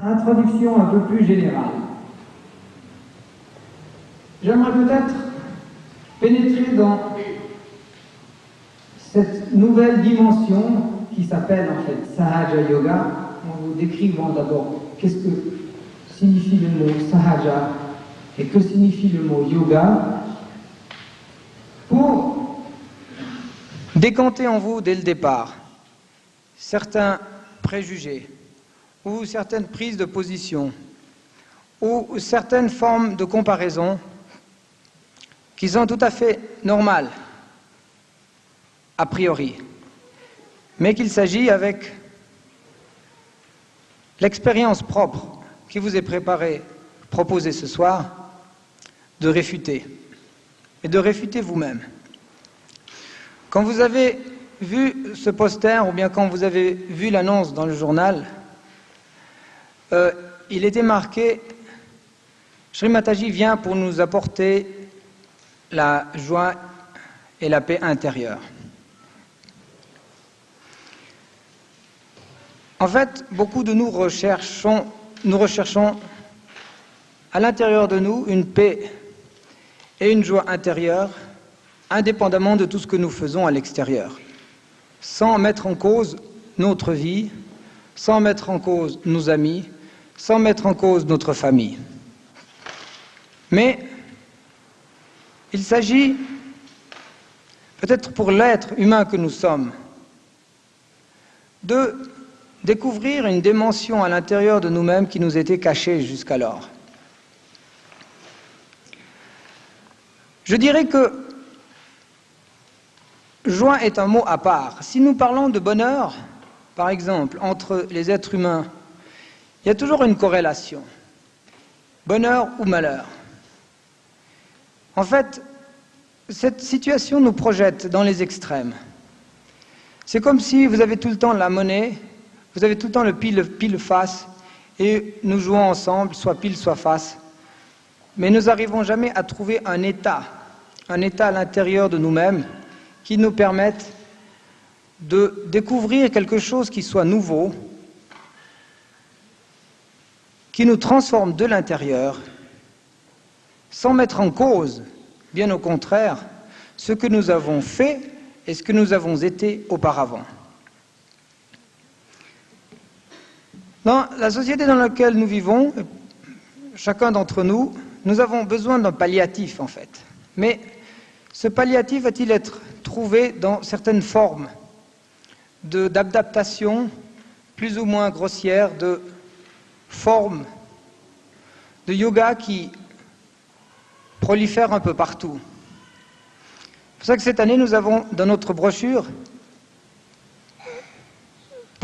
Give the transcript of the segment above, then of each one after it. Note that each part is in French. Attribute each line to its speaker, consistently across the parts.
Speaker 1: Introduction un peu plus générale. J'aimerais peut-être pénétrer dans cette nouvelle dimension qui s'appelle en fait Sahaja Yoga, en vous décrivant d'abord qu'est-ce que signifie le mot Sahaja et que signifie le mot Yoga, pour décanter en vous dès le départ certains préjugés ou certaines prises de position ou certaines formes de comparaison qui sont tout à fait normales a priori, mais qu'il s'agit avec l'expérience propre qui vous est proposée ce soir, de réfuter, et de réfuter vous-même. Quand vous avez vu ce poster, ou bien quand vous avez vu l'annonce dans le journal, il était marqué « Shri Mataji vient pour nous apporter la joie et la paix intérieure ». En fait, beaucoup de nous recherchons à l'intérieur de nous une paix et une joie intérieure, indépendamment de tout ce que nous faisons à l'extérieur, sans mettre en cause notre vie, sans mettre en cause nos amis, sans mettre en cause notre famille. Mais il s'agit, peut-être pour l'être humain que nous sommes, de découvrir une dimension à l'intérieur de nous-mêmes qui nous était cachée jusqu'alors. Je dirais que joie est un mot à part. Si nous parlons de bonheur, par exemple, entre les êtres humains, il y a toujours une corrélation. Bonheur ou malheur. En fait, cette situation nous projette dans les extrêmes. C'est comme si vous avez tout le temps la monnaie, vous avez tout le temps le pile face, et nous jouons ensemble, soit pile, soit face. Mais nous n'arrivons jamais à trouver un état à l'intérieur de nous-mêmes qui nous permette de découvrir quelque chose qui soit nouveau, qui nous transforme de l'intérieur, sans mettre en cause, bien au contraire, ce que nous avons fait et ce que nous avons été auparavant. Dans la société dans laquelle nous vivons, chacun d'entre nous, nous avons besoin d'un palliatif en fait. Mais ce palliatif va-t-il être trouvé dans certaines formes d'adaptation plus ou moins grossières, de formes de yoga qui prolifèrent un peu partout. C'est pour ça que cette année, nous avons dans notre brochure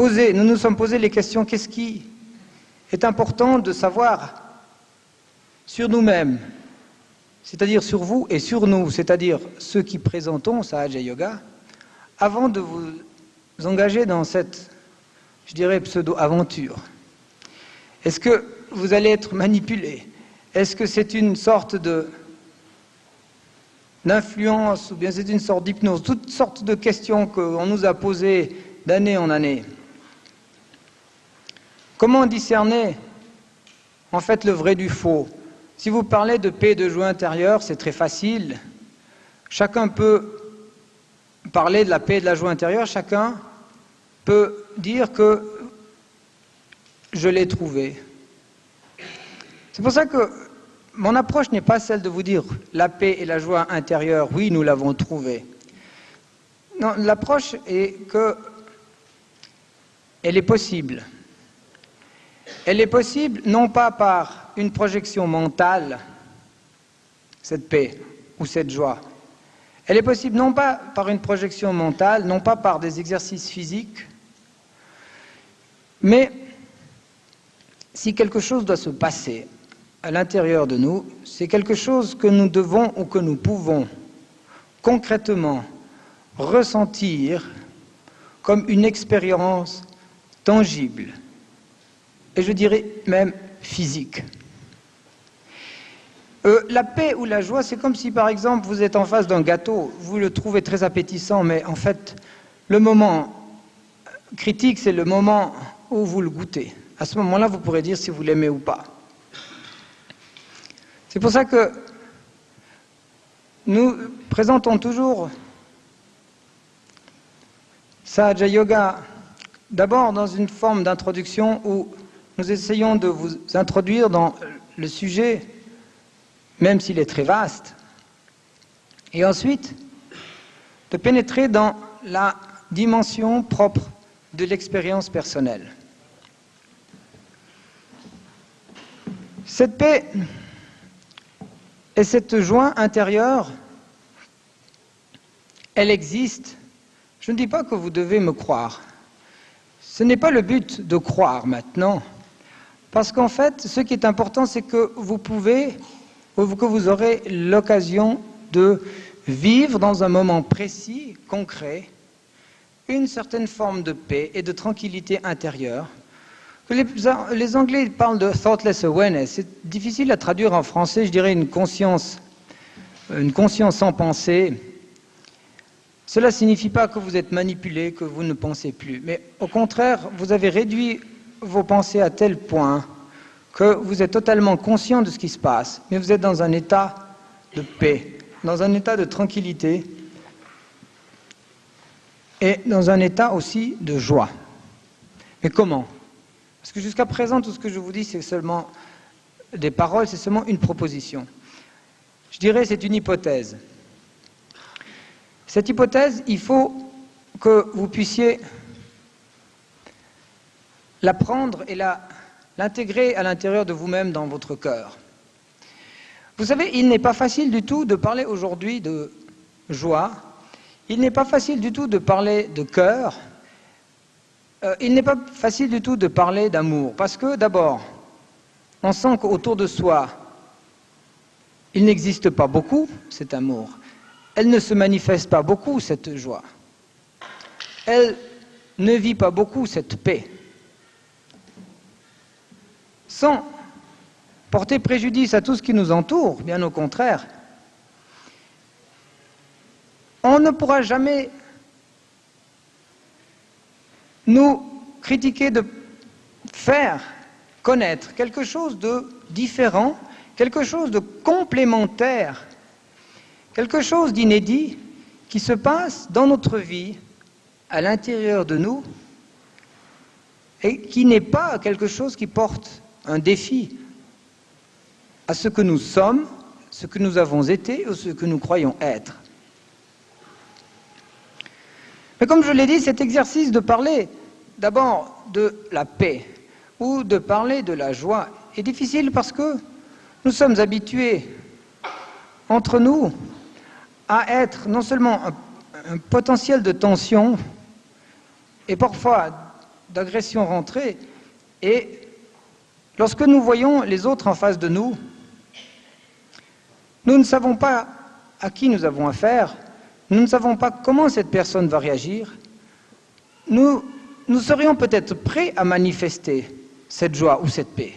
Speaker 1: nous nous sommes posé les questions, qu'est-ce qui est important de savoir sur nous-mêmes, c'est-à-dire sur vous et sur nous, c'est-à-dire ceux qui présentons Sahaja Yoga, avant de vous engager dans cette, je dirais, pseudo-aventure. Est-ce que vous allez être manipulé? Est-ce que c'est une sorte d'influence ou bien c'est une sorte d'hypnose? Toutes sortes de questions qu'on nous a posées d'année en année. Comment discerner en fait le vrai du faux? Si vous parlez de paix et de joie intérieure, c'est très facile. Chacun peut parler de la paix et de la joie intérieure, chacun peut dire que je l'ai trouvé. C'est pour ça que mon approche n'est pas celle de vous dire la paix et la joie intérieure, oui, nous l'avons trouvée. Non, l'approche est que elle est possible. Elle est possible non pas par une projection mentale, cette paix ou cette joie. Elle est possible non pas par une projection mentale, non pas par des exercices physiques, mais si quelque chose doit se passer à l'intérieur de nous, c'est quelque chose que nous devons ou que nous pouvons concrètement ressentir comme une expérience tangible, et je dirais même physique. La paix ou la joie, c'est comme si par exemple vous êtes en face d'un gâteau, vous le trouvez très appétissant, mais en fait le moment critique, c'est le moment où vous le goûtez. À ce moment-là, vous pourrez dire si vous l'aimez ou pas. C'est pour ça que nous présentons toujours Sahaja Yoga d'abord dans une forme d'introduction où nous essayons de vous introduire dans le sujet, même s'il est très vaste, et ensuite de pénétrer dans la dimension propre de l'expérience personnelle. Cette paix et cette joie intérieure, elle existe. Je ne dis pas que vous devez me croire. Ce n'est pas le but de croire maintenant, parce qu'en fait, ce qui est important, c'est que vous pouvez, ou que vous aurez l'occasion de vivre dans un moment précis, concret, une certaine forme de paix et de tranquillité intérieure. Les Anglais parlent de thoughtless awareness. C'est difficile à traduire en français, je dirais une conscience sans pensée. Cela ne signifie pas que vous êtes manipulé, que vous ne pensez plus. Mais au contraire, vous avez réduit vos pensées à tel point que vous êtes totalement conscient de ce qui se passe, mais vous êtes dans un état de paix, dans un état de tranquillité et dans un état aussi de joie. Mais comment ? Parce que jusqu'à présent, tout ce que je vous dis, c'est seulement des paroles, c'est seulement une proposition. Je dirais c'est une hypothèse. Cette hypothèse, il faut que vous puissiez la prendre et l'intégrer à l'intérieur de vous-même dans votre cœur. Vous savez, il n'est pas facile du tout de parler aujourd'hui de joie, il n'est pas facile du tout de parler de cœur, il n'est pas facile du tout de parler d'amour, parce que d'abord, on sent qu'autour de soi, il n'existe pas beaucoup cet amour. Elle ne se manifeste pas beaucoup, cette joie. Elle ne vit pas beaucoup cette paix. Sans porter préjudice à tout ce qui nous entoure, bien au contraire, on ne pourra jamais nous critiquer de faire connaître quelque chose de différent, quelque chose de complémentaire, quelque chose d'inédit qui se passe dans notre vie, à l'intérieur de nous, et qui n'est pas quelque chose qui porte un défi à ce que nous sommes, ce que nous avons été ou ce que nous croyons être. Mais comme je l'ai dit, cet exercice de parler d'abord de la paix ou de parler de la joie est difficile parce que nous sommes habitués entre nous à être non seulement un potentiel de tension et parfois d'agression rentrée, et lorsque nous voyons les autres en face de nous, nous ne savons pas à qui nous avons affaire, nous ne savons pas comment cette personne va réagir. Nous serions peut-être prêts à manifester cette joie ou cette paix.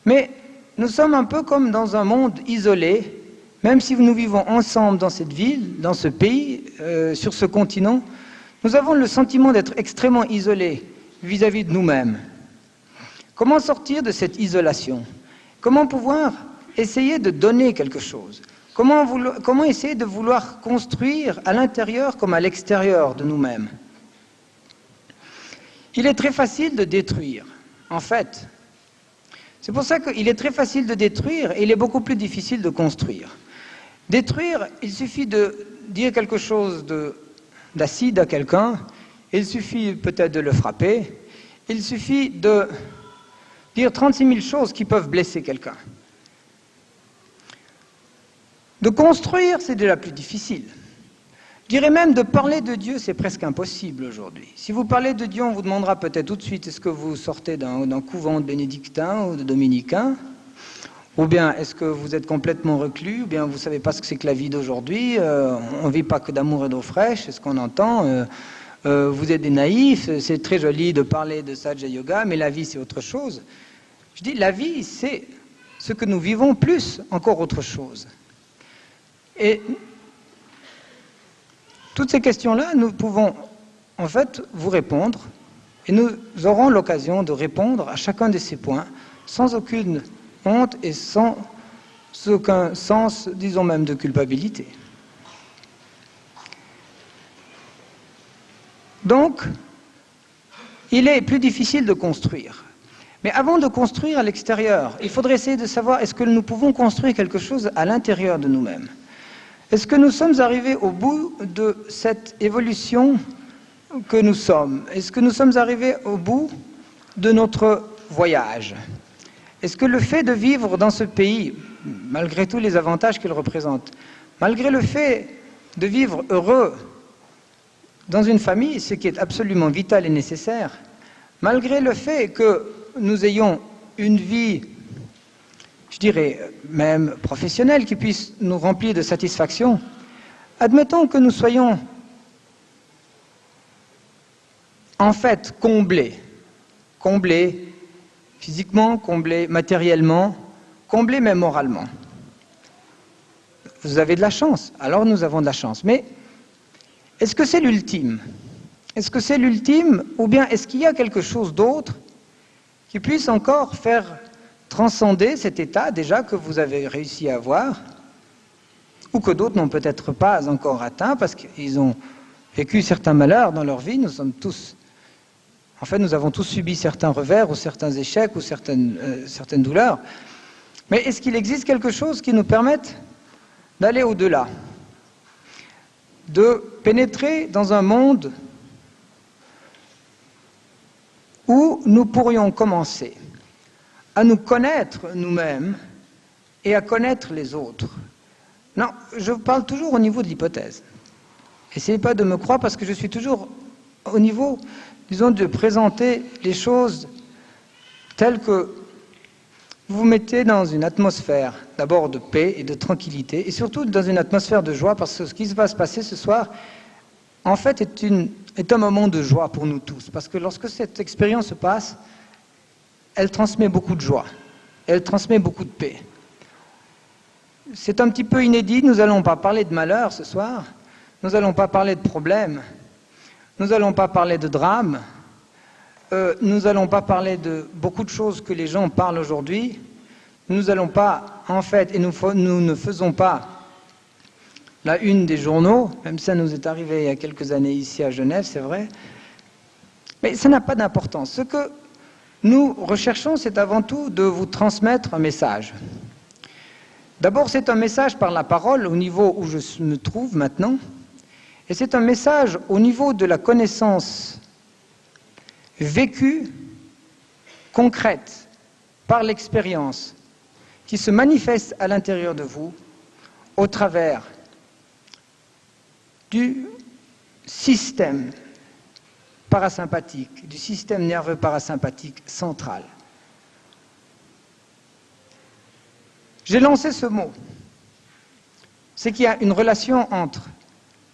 Speaker 1: Mais nous sommes un peu comme dans un monde isolé, même si nous vivons ensemble dans cette ville, dans ce pays, sur ce continent, nous avons le sentiment d'être extrêmement isolés vis-à-vis de nous-mêmes. Comment sortir de cette isolation? Comment pouvoir essayer de donner quelque chose? Comment essayer de vouloir construire à l'intérieur comme à l'extérieur de nous-mêmes? Il est très facile de détruire, en fait. C'est pour ça qu'il est très facile de détruire et il est beaucoup plus difficile de construire. Détruire, il suffit de dire quelque chose d'acide à quelqu'un, il suffit peut-être de le frapper, il suffit de dire 36 000 choses qui peuvent blesser quelqu'un. De construire, c'est déjà plus difficile. Je dirais même de parler de Dieu, c'est presque impossible aujourd'hui. Si vous parlez de Dieu, on vous demandera peut-être tout de suite, est-ce que vous sortez d'un couvent de bénédictins ou de dominicains? Ou bien est-ce que vous êtes complètement reclus? Ou bien vous ne savez pas ce que c'est que la vie d'aujourd'hui? On ne vit pas que d'amour et d'eau fraîche, c'est ce qu'on entend. Vous êtes des naïfs, c'est très joli de parler de Sahaja Yoga, mais la vie c'est autre chose. Je dis, la vie c'est ce que nous vivons plus encore autre chose. Et toutes ces questions-là, nous pouvons en fait vous répondre Et nous aurons l'occasion de répondre à chacun de ces points sans aucune honte et sans aucun sens, disons même, de culpabilité. Donc, il est plus difficile de construire. Mais avant de construire à l'extérieur, il faudrait essayer de savoir est-ce que nous pouvons construire quelque chose à l'intérieur de nous-mêmes. Est-ce que nous sommes arrivés au bout de cette évolution que nous sommes? Est-ce que nous sommes arrivés au bout de notre voyage? Est-ce que le fait de vivre dans ce pays, malgré tous les avantages qu'il représente, malgré le fait de vivre heureux dans une famille, ce qui est absolument vital et nécessaire, malgré le fait que nous ayons une vie, je dirais même professionnelle, qui puisse nous remplir de satisfaction, admettons que nous soyons en fait comblés physiquement, comblés matériellement, comblés même moralement. Vous avez de la chance, alors nous avons de la chance. Mais est-ce que c'est l'ultime? Est-ce que c'est l'ultime, ou bien est-ce qu'il y a quelque chose d'autre qui puisse encore faire transcender cet état déjà que vous avez réussi à avoir, ou que d'autres n'ont peut-être pas encore atteint parce qu'ils ont vécu certains malheurs dans leur vie? Nous sommes tous, en fait, nous avons tous subi certains revers ou certains échecs ou certaines douleurs. Mais est-ce qu'il existe quelque chose qui nous permette d'aller au-delà, de pénétrer dans un monde où nous pourrions commencer à nous connaître nous-mêmes et à connaître les autres? Non, je parle toujours au niveau de l'hypothèse. Essayez pas de me croire parce que je suis toujours au niveau, disons, de présenter les choses telles que vous vous mettez dans une atmosphère d'abord de paix et de tranquillité et surtout dans une atmosphère de joie parce que ce qui va se passer ce soir en fait est un moment de joie pour nous tous parce que lorsque cette expérience se passe, elle transmet beaucoup de joie, elle transmet beaucoup de paix. C'est un petit peu inédit, nous n'allons pas parler de malheur ce soir, nous n'allons pas parler de problèmes, nous n'allons pas parler de drames, nous n'allons pas parler de beaucoup de choses que les gens parlent aujourd'hui, nous n'allons pas, en fait, et nous ne faisons pas la une des journaux, même ça nous est arrivé il y a quelques années ici à Genève, c'est vrai, mais ça n'a pas d'importance. Ce que nous recherchons, c'est avant tout de vous transmettre un message. D'abord, c'est un message par la parole, au niveau où je me trouve maintenant, et c'est un message au niveau de la connaissance vécue, concrète, par l'expérience, qui se manifeste à l'intérieur de vous, au travers du système parasympathique, du système nerveux parasympathique central. J'ai lancé ce mot. C'est qu'il y a une relation entre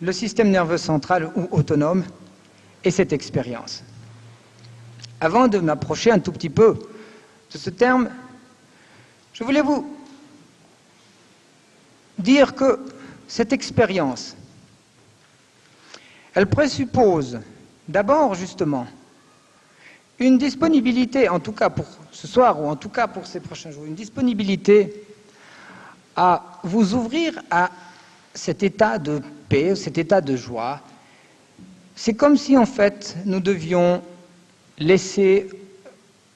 Speaker 1: le système nerveux central ou autonome et cette expérience. Avant de m'approcher un tout petit peu de ce terme, je voulais vous dire que cette expérience, elle présuppose d'abord, justement, une disponibilité, en tout cas pour ce soir ou en tout cas pour ces prochains jours, une disponibilité à vous ouvrir à cet état de paix, cet état de joie. C'est comme si, en fait, nous devions laisser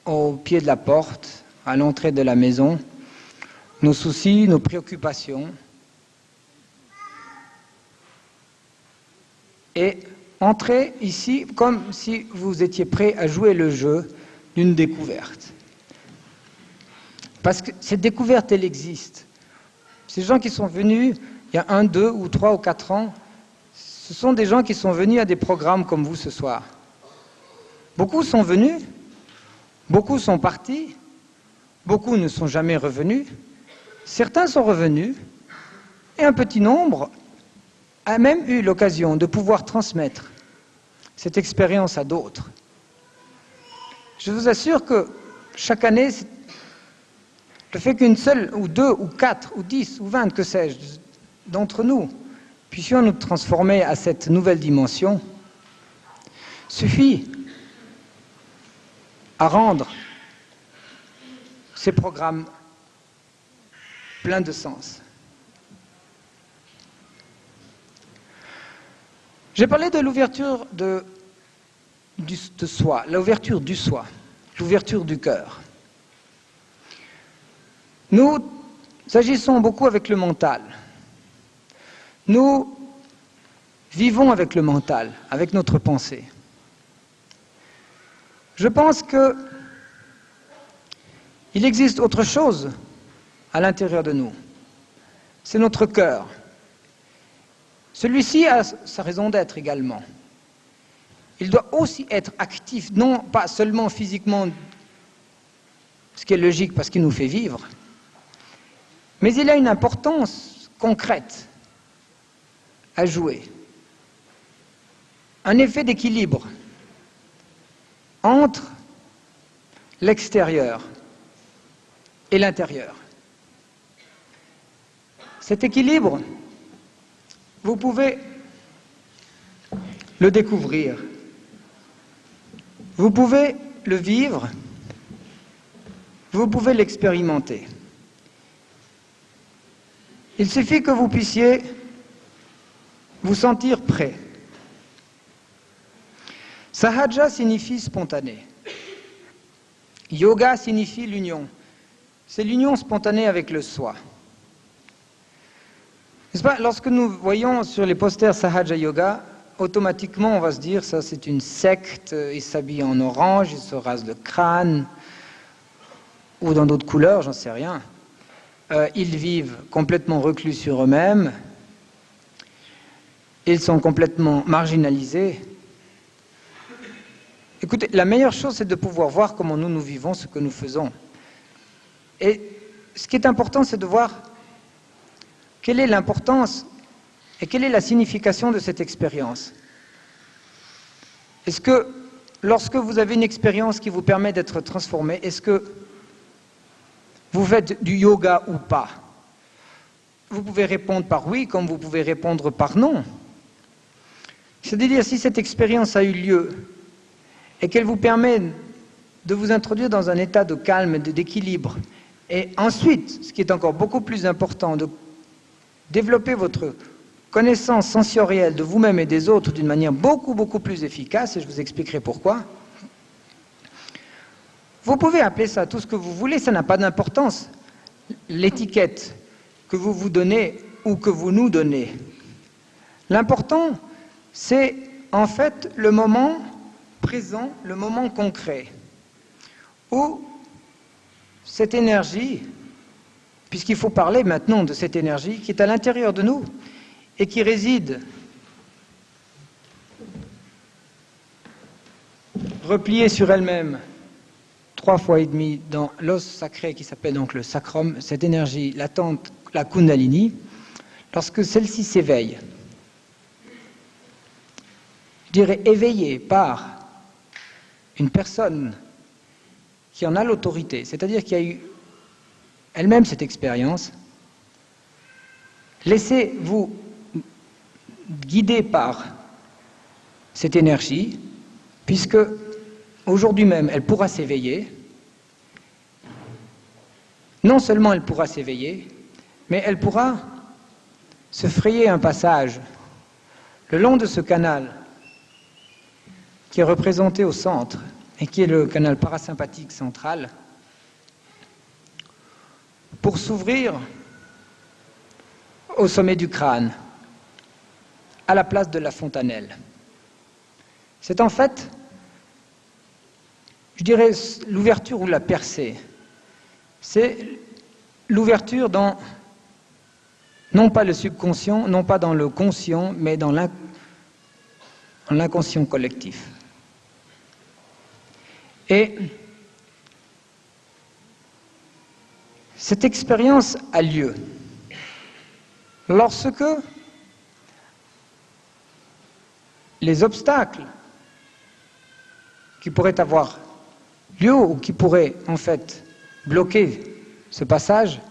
Speaker 1: au pied de la porte, à l'entrée de la maison, nos soucis, nos préoccupations, et entrer ici comme si vous étiez prêt à jouer le jeu d'une découverte. Parce que cette découverte, elle existe. Ces gens qui sont venus il y a 1, 2 ou 3 ou 4 ans, ce sont des gens qui sont venus à des programmes comme vous ce soir. Beaucoup sont venus, beaucoup sont partis, beaucoup ne sont jamais revenus, certains sont revenus, et un petit nombre a même eu l'occasion de pouvoir transmettre cette expérience à d'autres. Je vous assure que chaque année, le fait qu'une seule, ou 2, ou 4, ou 10, ou 20, que sais-je, d'entre nous, puissions nous transformer à cette nouvelle dimension, suffit à rendre ces programmes pleins de sens. J'ai parlé de l'ouverture de soi, l'ouverture du soi, l'ouverture du cœur. Nous agissons beaucoup avec le mental. Nous vivons avec le mental, avec notre pensée. Je pense qu'il existe autre chose à l'intérieur de nous. C'est notre cœur. Celui-ci a sa raison d'être également. Il doit aussi être actif, non pas seulement physiquement, ce qui est logique parce qu'il nous fait vivre, mais il a une importance concrète à jouer. Un effet d'équilibre entre l'extérieur et l'intérieur. Cet équilibre, vous pouvez le découvrir, vous pouvez le vivre, vous pouvez l'expérimenter. Il suffit que vous puissiez vous sentir prêt. Sahaja signifie spontané. Yoga signifie l'union. C'est l'union spontanée avec le soi. N'est-ce pas? Lorsque nous voyons sur les posters Sahaja Yoga, automatiquement on va se dire ça c'est une secte, ils s'habillent en orange, ils se rasent le crâne, ou dans d'autres couleurs, j'en sais rien. Ils vivent complètement reclus sur eux-mêmes, ils sont complètement marginalisés. Écoutez, la meilleure chose, c'est de pouvoir voir comment nous vivons ce que nous faisons. Et ce qui est important, c'est de voir quelle est l'importance et quelle est la signification de cette expérience. Est-ce que, lorsque vous avez une expérience qui vous permet d'être transformé, est-ce que vous faites du yoga ou pas? Vous pouvez répondre par oui, comme vous pouvez répondre par non. C'est-à-dire, si cette expérience a eu lieu et qu'elle vous permet de vous introduire dans un état de calme, d'équilibre, et ensuite, ce qui est encore beaucoup plus important, de développer votre connaissance sensorielle de vous-même et des autres d'une manière beaucoup plus efficace, et je vous expliquerai pourquoi. Vous pouvez appeler ça tout ce que vous voulez, ça n'a pas d'importance. L'étiquette que vous vous donnez ou que vous nous donnez. L'important, c'est en fait le moment présent, le moment concret, où cette énergie, puisqu'il faut parler maintenant de cette énergie qui est à l'intérieur de nous et qui réside repliée sur elle-même 3 fois et demi dans l'os sacré qui s'appelle donc le sacrum, cette énergie latente, la Kundalini, lorsque celle-ci s'éveille, je dirais éveillée par une personne qui en a l'autorité, c'est-à-dire qui a eu elle-même cette expérience, laissez-vous guider par cette énergie, puisque aujourd'hui même elle pourra s'éveiller. Non seulement elle pourra s'éveiller, mais elle pourra se frayer un passage le long de ce canal qui est représenté au centre et qui est le canal parasympathique central, pour s'ouvrir au sommet du crâne, à la place de la fontanelle. C'est en fait, je dirais, l'ouverture ou la percée. C'est l'ouverture dans, non pas le subconscient, non pas dans le conscient, mais dans l'inconscient collectif. Et cette expérience a lieu lorsque les obstacles qui pourraient avoir lieu ou qui pourraient en fait bloquer ce passage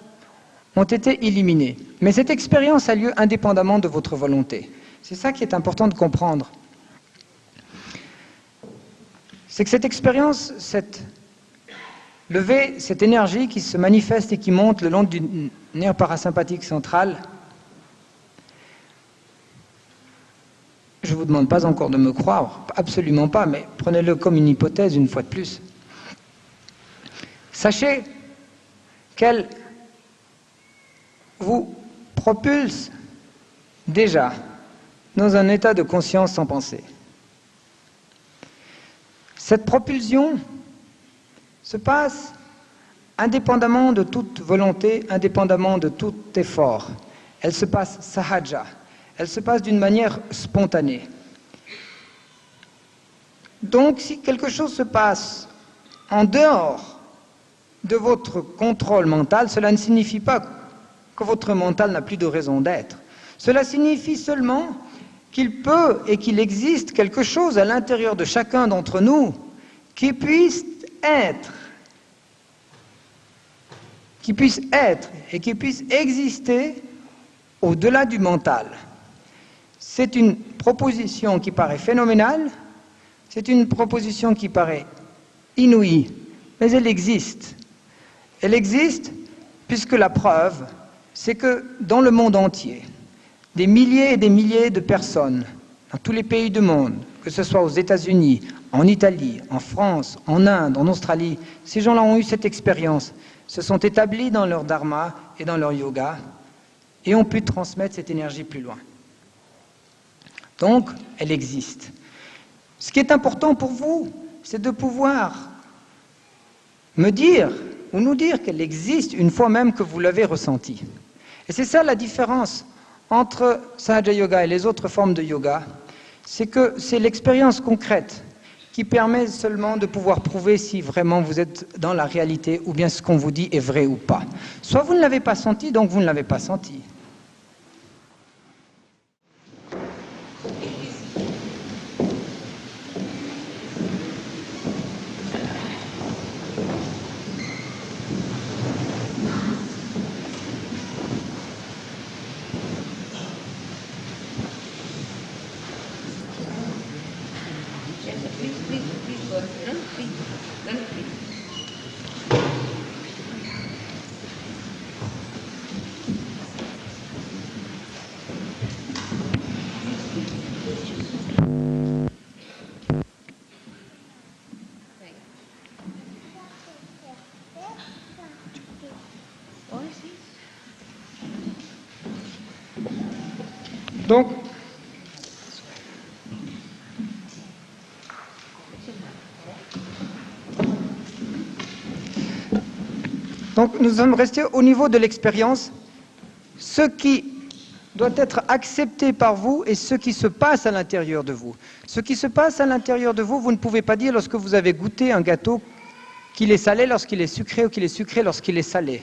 Speaker 1: ont été éliminés. Mais cette expérience a lieu indépendamment de votre volonté. C'est ça qui est important de comprendre. C'est que cette expérience, cette Le V, cette énergie qui se manifeste et qui monte le long du nerf parasympathique central. Je ne vous demande pas encore de me croire, absolument pas, mais prenez-le comme une hypothèse une fois de plus. Sachez qu'elle vous propulse déjà dans un état de conscience sans pensée. Cette propulsion se passe indépendamment de toute volonté, indépendamment de tout effort. Elle se passe sahaja, elle se passe d'une manière spontanée. Donc si quelque chose se passe en dehors de votre contrôle mental, cela ne signifie pas que votre mental n'a plus de raison d'être. Cela signifie seulement qu'il peut et qu'il existe quelque chose à l'intérieur de chacun d'entre nous qui puisse être et qui puisse exister au-delà du mental. C'est une proposition qui paraît phénoménale, c'est une proposition qui paraît inouïe, mais elle existe. Elle existe puisque la preuve, c'est que dans le monde entier, des milliers et des milliers de personnes, dans tous les pays du monde, que ce soit aux États-Unis, en Italie, en France, en Inde, en Australie, ces gens-là ont eu cette expérience, se sont établis dans leur dharma et dans leur yoga et ont pu transmettre cette énergie plus loin. Donc, elle existe. Ce qui est important pour vous, c'est de pouvoir me dire ou nous dire qu'elle existe une fois même que vous l'avez ressentie. Et c'est ça la différence entre Sahaja Yoga et les autres formes de yoga, c'est que c'est l'expérience concrète qui permet seulement de pouvoir prouver si vraiment vous êtes dans la réalité ou bien ce qu'on vous dit est vrai ou pas. Soit vous ne l'avez pas senti, donc vous ne l'avez pas senti. Donc nous sommes restés au niveau de l'expérience, ce qui doit être accepté par vous et ce qui se passe à l'intérieur de vous. Ce qui se passe à l'intérieur de vous, vous ne pouvez pas dire lorsque vous avez goûté un gâteau qu'il est salé lorsqu'il est sucré ou qu'il est sucré lorsqu'il est salé.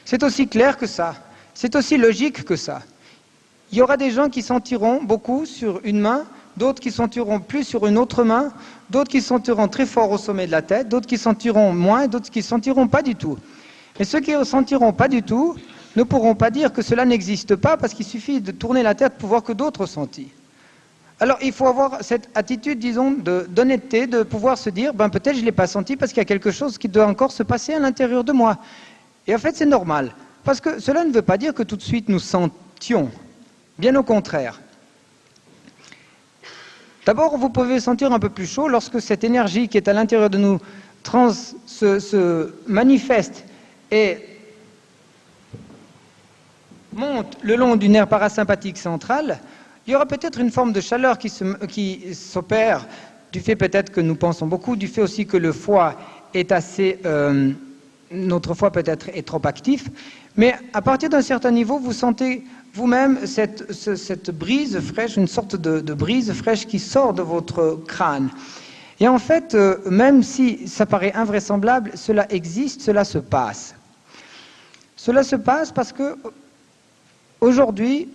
Speaker 1: C'est aussi clair que ça, c'est aussi logique que ça. Il y aura des gens qui sentiront beaucoup sur une main, d'autres qui sentiront plus sur une autre main, d'autres qui sentiront très fort au sommet de la tête, d'autres qui sentiront moins, d'autres qui sentiront pas du tout. Et ceux qui ne sentiront pas du tout ne pourront pas dire que cela n'existe pas parce qu'il suffit de tourner la tête pour voir que d'autres sentent. Alors il faut avoir cette attitude, disons, d'honnêteté, de pouvoir se dire, ben peut-être je ne l'ai pas senti parce qu'il y a quelque chose qui doit encore se passer à l'intérieur de moi. Et en fait c'est normal, parce que cela ne veut pas dire que tout de suite nous sentions. Bien au contraire. D'abord, vous pouvez sentir un peu plus chaud lorsque cette énergie qui est à l'intérieur de nous se manifeste et monte le long du nerf parasympathique central. Il y aura peut-être une forme de chaleur qui s'opère, du fait peut-être que nous pensons beaucoup, du fait aussi que le foie est assez... notre foie peut-être est trop actif, mais à partir d'un certain niveau, vous sentez vous-même cette brise fraîche, une sorte de brise fraîche qui sort de votre crâne. Et en fait, même si ça paraît invraisemblable, cela existe, cela se passe. Cela se passe parce que aujourd'hui,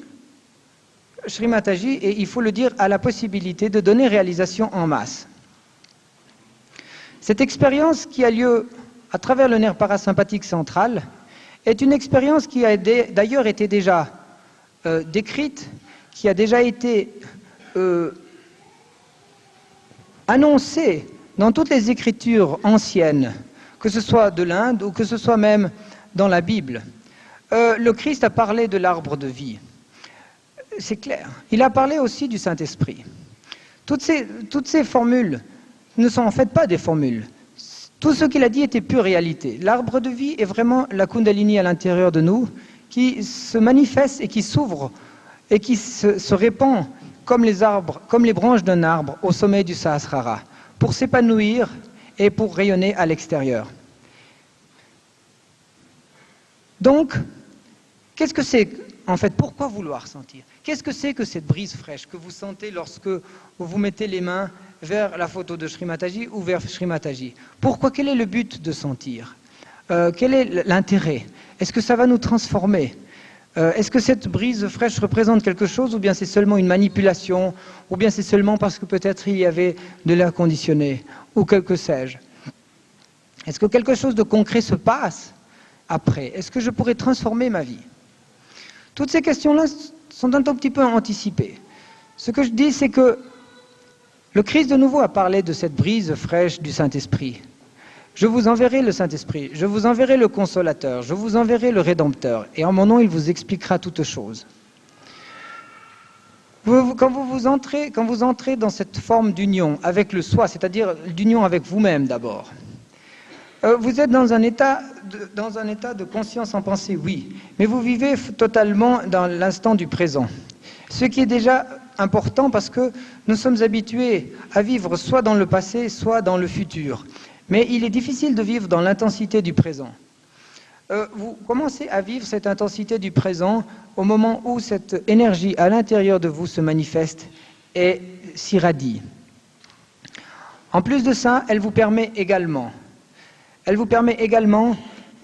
Speaker 1: Sri Mataji, et il faut le dire, a la possibilité de donner réalisation en masse. Cette expérience qui a lieu à travers le nerf parasympathique central est une expérience qui a d'ailleurs été déjà décrite, qui a déjà été annoncée dans toutes les écritures anciennes, que ce soit de l'Inde ou que ce soit même dans la Bible, le Christ a parlé de l'arbre de vie. C'est clair. Il a parlé aussi du Saint-Esprit. Toutes ces formules ne sont en fait pas des formules. Tout ce qu'il a dit était pure réalité. L'arbre de vie est vraiment la Kundalini à l'intérieur de nous, qui se manifeste et qui s'ouvre et qui se répand comme les branches d'un arbre au sommet du Sahasrara, pour s'épanouir et pour rayonner à l'extérieur. Donc, qu'est-ce que c'est en fait? Pourquoi vouloir sentir? Qu'est-ce que c'est que cette brise fraîche que vous sentez lorsque vous mettez les mains vers la photo de Shri Mataji ou vers Shri Mataji? Pourquoi? Quel est le but de sentir? Quel est l'intérêt? Est-ce que ça va nous transformer? Est-ce que cette brise fraîche représente quelque chose, ou bien c'est seulement une manipulation, ou bien c'est seulement parce que peut-être il y avait de l'air conditionné, ou que sais-je? Est-ce que quelque chose de concret se passe après? Est-ce que je pourrais transformer ma vie? Toutes ces questions-là sont un tout petit peu anticipées. Ce que je dis, c'est que le Christ de nouveau a parlé de cette brise fraîche du Saint-Esprit. Je vous enverrai le Saint-Esprit, je vous enverrai le Consolateur, je vous enverrai le Rédempteur, et en mon nom, il vous expliquera toutes choses. Quand vous entrez dans cette forme d'union avec le soi, c'est-à-dire d'union avec vous-même d'abord, vous êtes dans un état de conscience en pensée, oui, mais vous vivez totalement dans l'instant du présent. Ce qui est déjà important parce que nous sommes habitués à vivre soit dans le passé, soit dans le futur. Mais il est difficile de vivre dans l'intensité du présent. Vous commencez à vivre cette intensité du présent au moment où cette énergie à l'intérieur de vous se manifeste et s'irradie. En plus de ça, elle vous permet également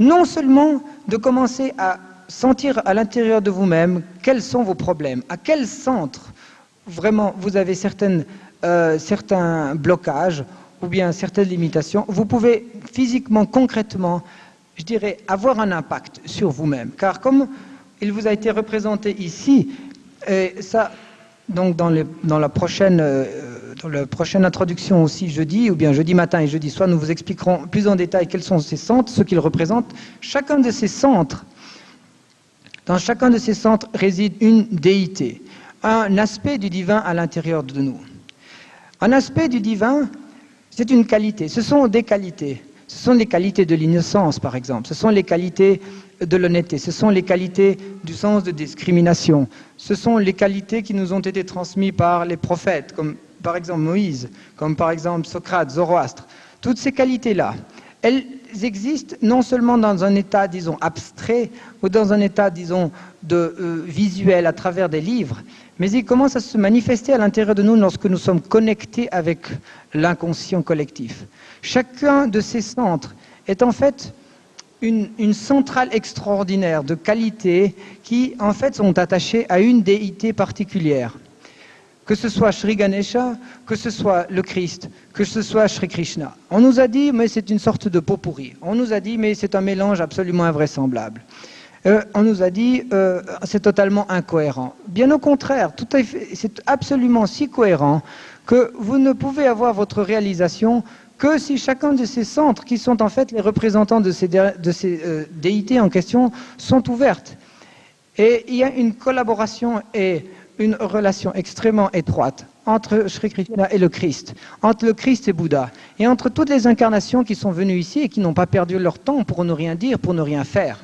Speaker 1: non seulement de commencer à sentir à l'intérieur de vous-même quels sont vos problèmes, à quel centre vraiment vous avez certains blocages ou bien certaines limitations. Vous pouvez physiquement, concrètement, je dirais, avoir un impact sur vous-même. Car comme il vous a été représenté ici, et ça, donc dans la prochaine introduction aussi jeudi, ou bien jeudi matin et jeudi soir, nous vous expliquerons plus en détail quels sont ces centres, ce qu'ils représentent. Dans chacun de ces centres réside une déité, un aspect du divin à l'intérieur de nous. Un aspect du divin, c'est une qualité, ce sont des qualités. Ce sont les qualités de l'innocence, par exemple. Ce sont les qualités de l'honnêteté. Ce sont les qualités du sens de discrimination. Ce sont les qualités qui nous ont été transmises par les prophètes, comme par exemple Moïse, comme par exemple Socrate, Zoroastre. Toutes ces qualités-là, elles existent non seulement dans un état, disons, abstrait, ou dans un état, disons, visuel à travers des livres, mais ils commencent à se manifester à l'intérieur de nous lorsque nous sommes connectés avec l'inconscient collectif. Chacun de ces centres est en fait une centrale extraordinaire de qualités qui en fait sont attachées à une déité particulière. Que ce soit Shri Ganesha, que ce soit le Christ, que ce soit Shri Krishna. On nous a dit, mais c'est une sorte de pot pourri. On nous a dit, mais c'est un mélange absolument invraisemblable. On nous a dit, c'est totalement incohérent. Bien au contraire, c'est absolument si cohérent que vous ne pouvez avoir votre réalisation que si chacun de ces centres, qui sont en fait les représentants de ces déités en question, sont ouvertes. Et il y a une collaboration et une relation extrêmement étroite entre Shri Krishna et le Christ, entre le Christ et Bouddha, et entre toutes les incarnations qui sont venues ici et qui n'ont pas perdu leur temps pour ne rien dire, pour ne rien faire.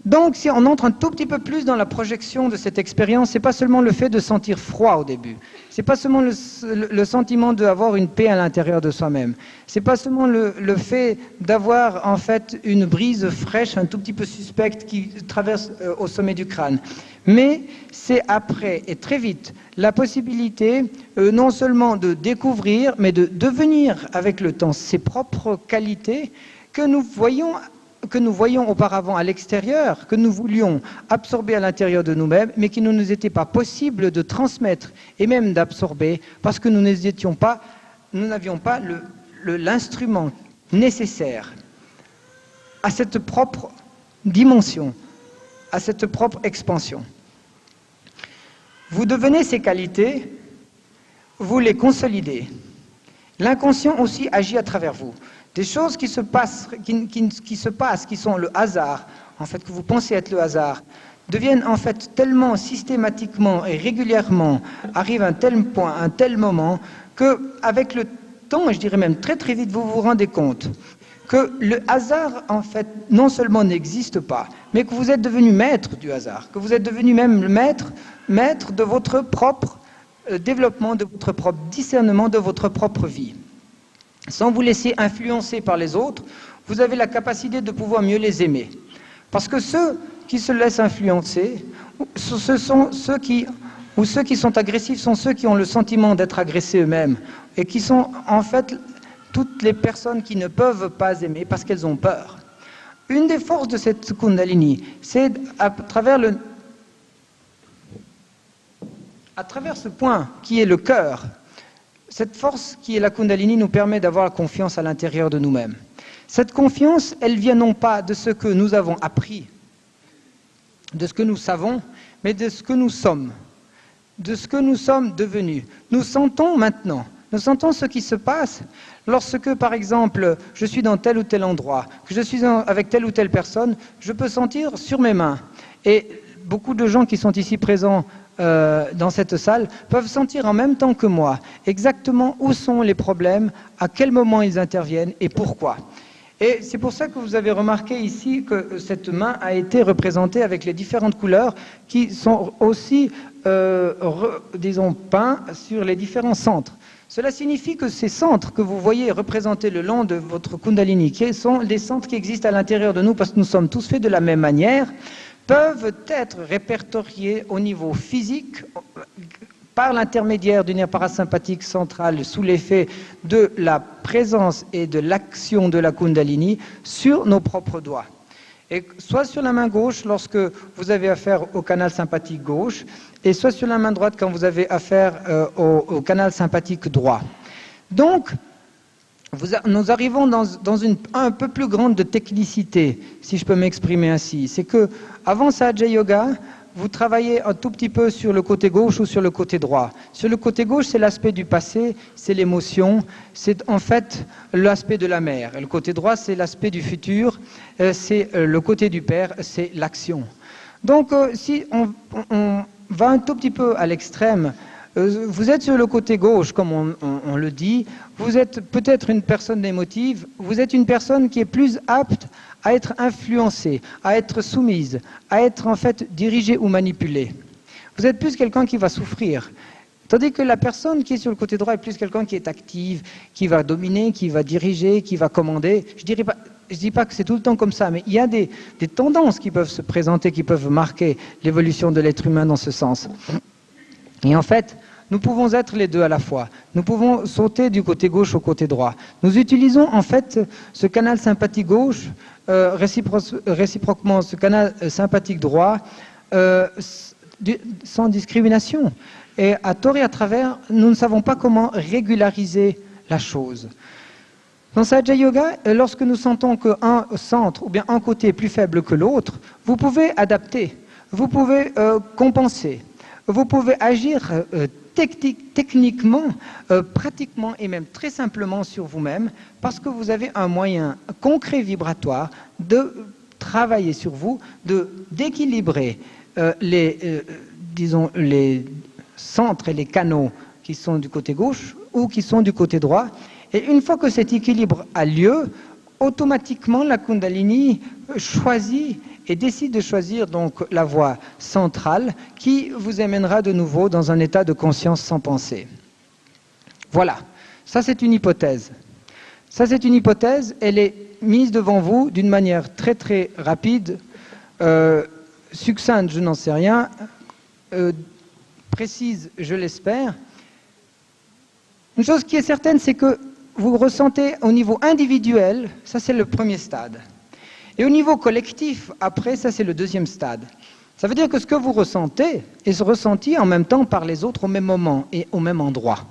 Speaker 1: Donc, si on entre un tout petit peu plus dans la projection de cette expérience, c'est pas seulement le fait de sentir froid au début, c'est pas seulement le sentiment d'avoir une paix à l'intérieur de soi-même, c'est pas seulement le fait d'avoir en fait une brise fraîche, un tout petit peu suspecte qui traverse au sommet du crâne, mais c'est après et très vite la possibilité non seulement de découvrir, mais de devenir avec le temps ses propres qualités que nous voyons auparavant à l'extérieur, que nous voulions absorber à l'intérieur de nous-mêmes, mais qui ne nous était pas possible de transmettre et même d'absorber parce que nous n'avions pas l'instrument nécessaire à cette propre dimension, à cette propre expansion. Vous devenez ces qualités, vous les consolidez. L'inconscient aussi agit à travers vous. Des choses qui se passent, qui sont le hasard, en fait, que vous pensez être le hasard, deviennent en fait tellement systématiquement et régulièrement, arrivent à un tel point, à un tel moment, qu'avec le temps, et je dirais même très très vite, vous vous rendez compte que le hasard, en fait, non seulement n'existe pas, mais que vous êtes devenu maître du hasard, que vous êtes devenu même le maître de votre propre développement, de votre propre discernement, de votre propre vie. Sans vous laisser influencer par les autres, vous avez la capacité de pouvoir mieux les aimer. Parce que ceux qui se laissent influencer, ceux qui sont agressifs sont ceux qui ont le sentiment d'être agressés eux-mêmes et qui sont en fait toutes les personnes qui ne peuvent pas aimer parce qu'elles ont peur. Une des forces de cette Kundalini, c'est à travers ce point qui est le cœur, cette force qui est la Kundalini nous permet d'avoir la confiance à l'intérieur de nous-mêmes. Cette confiance, elle vient non pas de ce que nous avons appris, de ce que nous savons, mais de ce que nous sommes, de ce que nous sommes devenus. Nous sentons maintenant, nous sentons ce qui se passe lorsque, par exemple, je suis dans tel ou tel endroit, que je suis avec telle ou telle personne, je peux sentir sur mes mains. Et beaucoup de gens qui sont ici présents dans cette salle peuvent sentir en même temps que moi exactement où sont les problèmes, à quel moment ils interviennent et pourquoi. Et c'est pour ça que vous avez remarqué ici que cette main a été représentée avec les différentes couleurs qui sont aussi, disons, peints sur les différents centres. Cela signifie que ces centres que vous voyez représentés le long de votre Kundalini, qui sont les centres qui existent à l'intérieur de nous parce que nous sommes tous faits de la même manière, peuvent être répertoriés au niveau physique par l'intermédiaire du nerf parasympathique central sous l'effet de la présence et de l'action de la Kundalini sur nos propres doigts. Et soit sur la main gauche lorsque vous avez affaire au canal sympathique gauche, et soit sur la main droite quand vous avez affaire au canal sympathique droit. Donc, nous arrivons dans une un peu plus grande de technicité, si je peux m'exprimer ainsi. C'est que avant Sahaja Yoga, vous travaillez un tout petit peu sur le côté gauche ou sur le côté droit. Sur le côté gauche, c'est l'aspect du passé, c'est l'émotion, c'est en fait l'aspect de la mère. Et le côté droit, c'est l'aspect du futur, c'est le côté du père, c'est l'action. Donc, si on va un tout petit peu à l'extrême, vous êtes sur le côté gauche, comme on le dit, vous êtes peut-être une personne émotive, vous êtes une personne qui est plus apte à être influencée, à être soumise, à être en fait dirigée ou manipulée. Vous êtes plus quelqu'un qui va souffrir. Tandis que la personne qui est sur le côté droit est plus quelqu'un qui est active, qui va dominer, qui va diriger, qui va commander. Je ne dis pas que c'est tout le temps comme ça, mais il y a des tendances qui peuvent se présenter, qui peuvent marquer l'évolution de l'être humain dans ce sens. Et en fait, nous pouvons être les deux à la fois. Nous pouvons sauter du côté gauche au côté droit. Nous utilisons en fait ce canal sympathique gauche, réciproquement ce canal sympathique droit, sans discrimination. Et à tort et à travers, nous ne savons pas comment régulariser la chose. Dans Sahaja Yoga, lorsque nous sentons qu'un centre ou bien un côté est plus faible que l'autre, vous pouvez adapter, vous pouvez compenser, vous pouvez agir techniquement, pratiquement et même très simplement sur vous-même parce que vous avez un moyen concret vibratoire de travailler sur vous, d'équilibrer disons, les centres et les canaux qui sont du côté gauche ou qui sont du côté droit. Et une fois que cet équilibre a lieu, automatiquement la Kundalini choisit et décide de choisir donc la voie centrale qui vous amènera de nouveau dans un état de conscience sans pensée. Voilà, ça c'est une hypothèse. Ça c'est une hypothèse, elle est mise devant vous d'une manière très très rapide, succincte, je n'en sais rien, précise, je l'espère. Une chose qui est certaine, c'est que vous ressentez au niveau individuel, ça c'est le premier stade. Et au niveau collectif, après, ça c'est le deuxième stade. Ça veut dire que ce que vous ressentez est ressenti en même temps par les autres au même moment et au même endroit.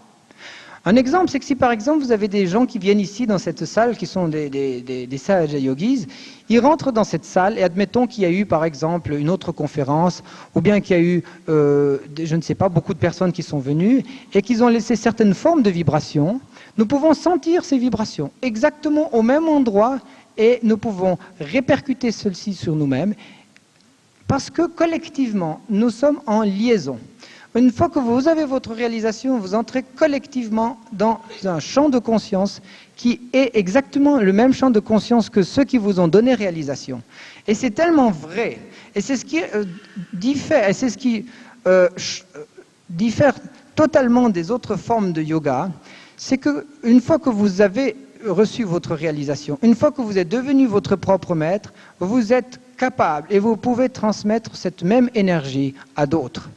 Speaker 1: Un exemple, c'est que si par exemple vous avez des gens qui viennent ici dans cette salle, qui sont des Sahaja Yogis, ils rentrent dans cette salle et admettons qu'il y a eu par exemple une autre conférence, ou bien qu'il y a eu, je ne sais pas, beaucoup de personnes qui sont venues et qu'ils ont laissé certaines formes de vibrations. Nous pouvons sentir ces vibrations exactement au même endroit et nous pouvons répercuter celles-ci sur nous-mêmes parce que collectivement, nous sommes en liaison. Une fois que vous avez votre réalisation, vous entrez collectivement dans un champ de conscience qui est exactement le même champ de conscience que ceux qui vous ont donné réalisation. Et c'est tellement vrai, et c'est ce qui diffère, et c'est ce qui diffère totalement des autres formes de yoga, c'est qu'une fois que vous avez reçu votre réalisation, une fois que vous êtes devenu votre propre maître, vous êtes capable et vous pouvez transmettre cette même énergie à d'autres.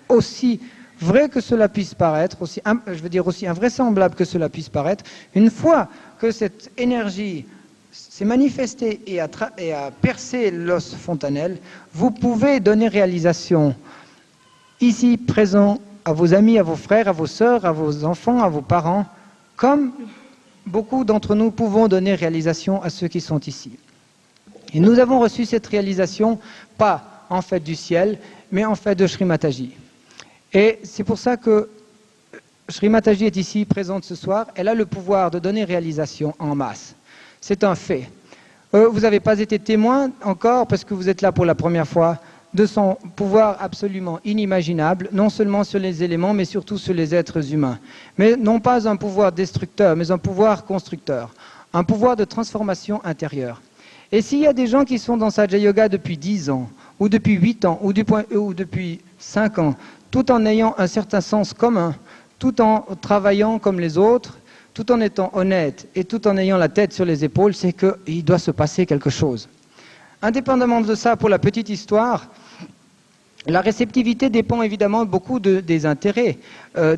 Speaker 1: Aussi vrai que cela puisse paraître, aussi invraisemblable que cela puisse paraître, une fois que cette énergie s'est manifestée et a percé l'os fontanelle, vous pouvez donner réalisation ici, présent, à vos amis, à vos frères, à vos sœurs, à vos enfants, à vos parents, comme beaucoup d'entre nous pouvons donner réalisation à ceux qui sont ici. Et nous avons reçu cette réalisation, pas en fait du ciel, mais en fait de Sri Mataji. Et c'est pour ça que Sri Mataji est ici, présente ce soir. Elle a le pouvoir de donner réalisation en masse. C'est un fait. Vous n'avez pas été témoin encore, parce que vous êtes là pour la première fois, de son pouvoir absolument inimaginable, non seulement sur les éléments, mais surtout sur les êtres humains. Mais non pas un pouvoir destructeur, mais un pouvoir constructeur. Un pouvoir de transformation intérieure. Et s'il y a des gens qui sont dans Sahaja Yoga depuis 10 ans, ou depuis 8 ans, ou depuis 5 ans, tout en ayant un certain sens commun, tout en travaillant comme les autres, tout en étant honnête et tout en ayant la tête sur les épaules, c'est qu'il doit se passer quelque chose. Indépendamment de ça, pour la petite histoire, la réceptivité dépend évidemment beaucoup des intérêts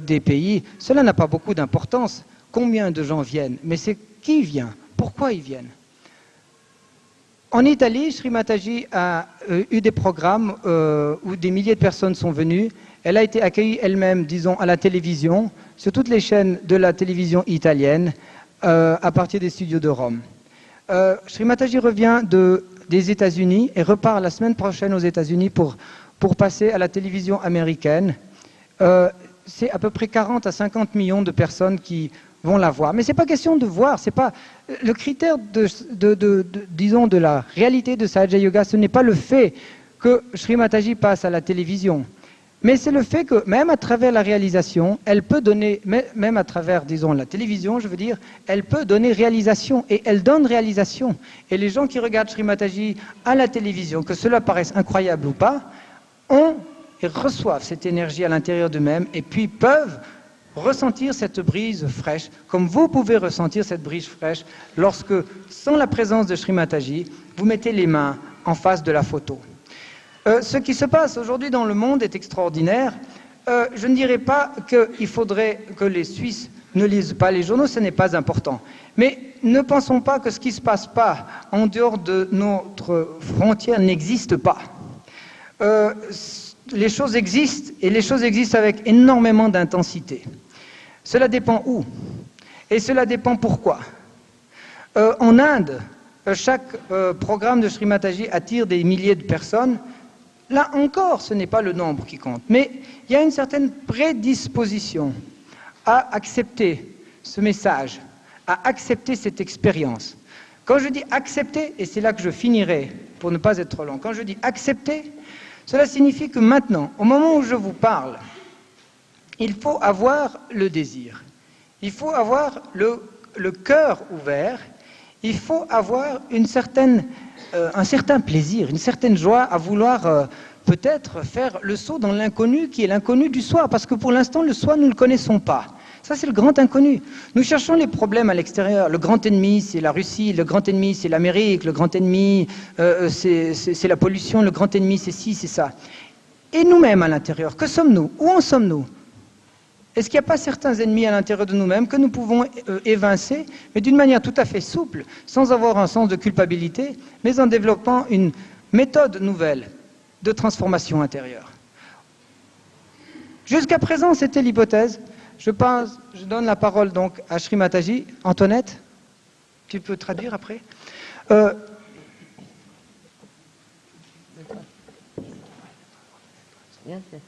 Speaker 1: des pays. Cela n'a pas beaucoup d'importance. Combien de gens viennent? Mais c'est qui vient? Pourquoi ils viennent? En Italie, Sri Mataji a eu des programmes où des milliers de personnes sont venues. Elle a été accueillie elle-même, disons, à la télévision, sur toutes les chaînes de la télévision italienne, à partir des studios de Rome. Sri Mataji revient des États-Unis et repart la semaine prochaine aux États-Unis pour passer à la télévision américaine. C'est à peu près 40 à 50 millions de personnes qui vont la voir. Mais ce n'est pas question de voir, c'est pas le critère disons, de la réalité de Sahaja Yoga, ce n'est pas le fait que Sri Mataji passe à la télévision. Mais c'est le fait que, même à travers la réalisation, elle peut donner, même à travers, disons, la télévision, je veux dire, elle peut donner réalisation, et elle donne réalisation. Et les gens qui regardent Sri Mataji à la télévision, que cela paraisse incroyable ou pas, ont et reçoivent cette énergie à l'intérieur d'eux-mêmes, et puis peuvent ressentir cette brise fraîche, comme vous pouvez ressentir cette brise fraîche lorsque, sans la présence de Sri Mataji, vous mettez les mains en face de la photo. Ce qui se passe aujourd'hui dans le monde est extraordinaire. Je ne dirais pas qu'il faudrait que les Suisses ne lisent pas les journaux, ce n'est pas important. Mais ne pensons pas que ce qui ne se passe pas en dehors de notre frontière n'existe pas. Les choses existent, et les choses existent avec énormément d'intensité. Cela dépend où? Et cela dépend pourquoi. En Inde, chaque programme de Sri Mataji attire des milliers de personnes. Là encore, ce n'est pas le nombre qui compte, mais il y a une certaine prédisposition à accepter ce message, à accepter cette expérience. Quand je dis accepter, et c'est là que je finirai pour ne pas être trop long, quand je dis accepter, cela signifie que maintenant, au moment où je vous parle, il faut avoir le désir, il faut avoir le cœur ouvert, il faut avoir un certain plaisir, une certaine joie à vouloir peut-être faire le saut dans l'inconnu qui est l'inconnu du soi, parce que pour l'instant le soi nous ne le connaissons pas. Ça c'est le grand inconnu. Nous cherchons les problèmes à l'extérieur. Le grand ennemi c'est la Russie, le grand ennemi c'est l'Amérique, le grand ennemi c'est la pollution, le grand ennemi c'est ci, c'est ça. Et nous-mêmes à l'intérieur, que sommes-nous? Où en sommes-nous? Est-ce qu'il n'y a pas certains ennemis à l'intérieur de nous-mêmes que nous pouvons évincer, mais d'une manière tout à fait souple, sans avoir un sens de culpabilité, mais en développant une méthode nouvelle de transformation intérieure? Jusqu'à présent, c'était l'hypothèse je donne la parole donc à Shri Mataji. Antoinette, tu peux traduire après.
Speaker 2: Yes, yes.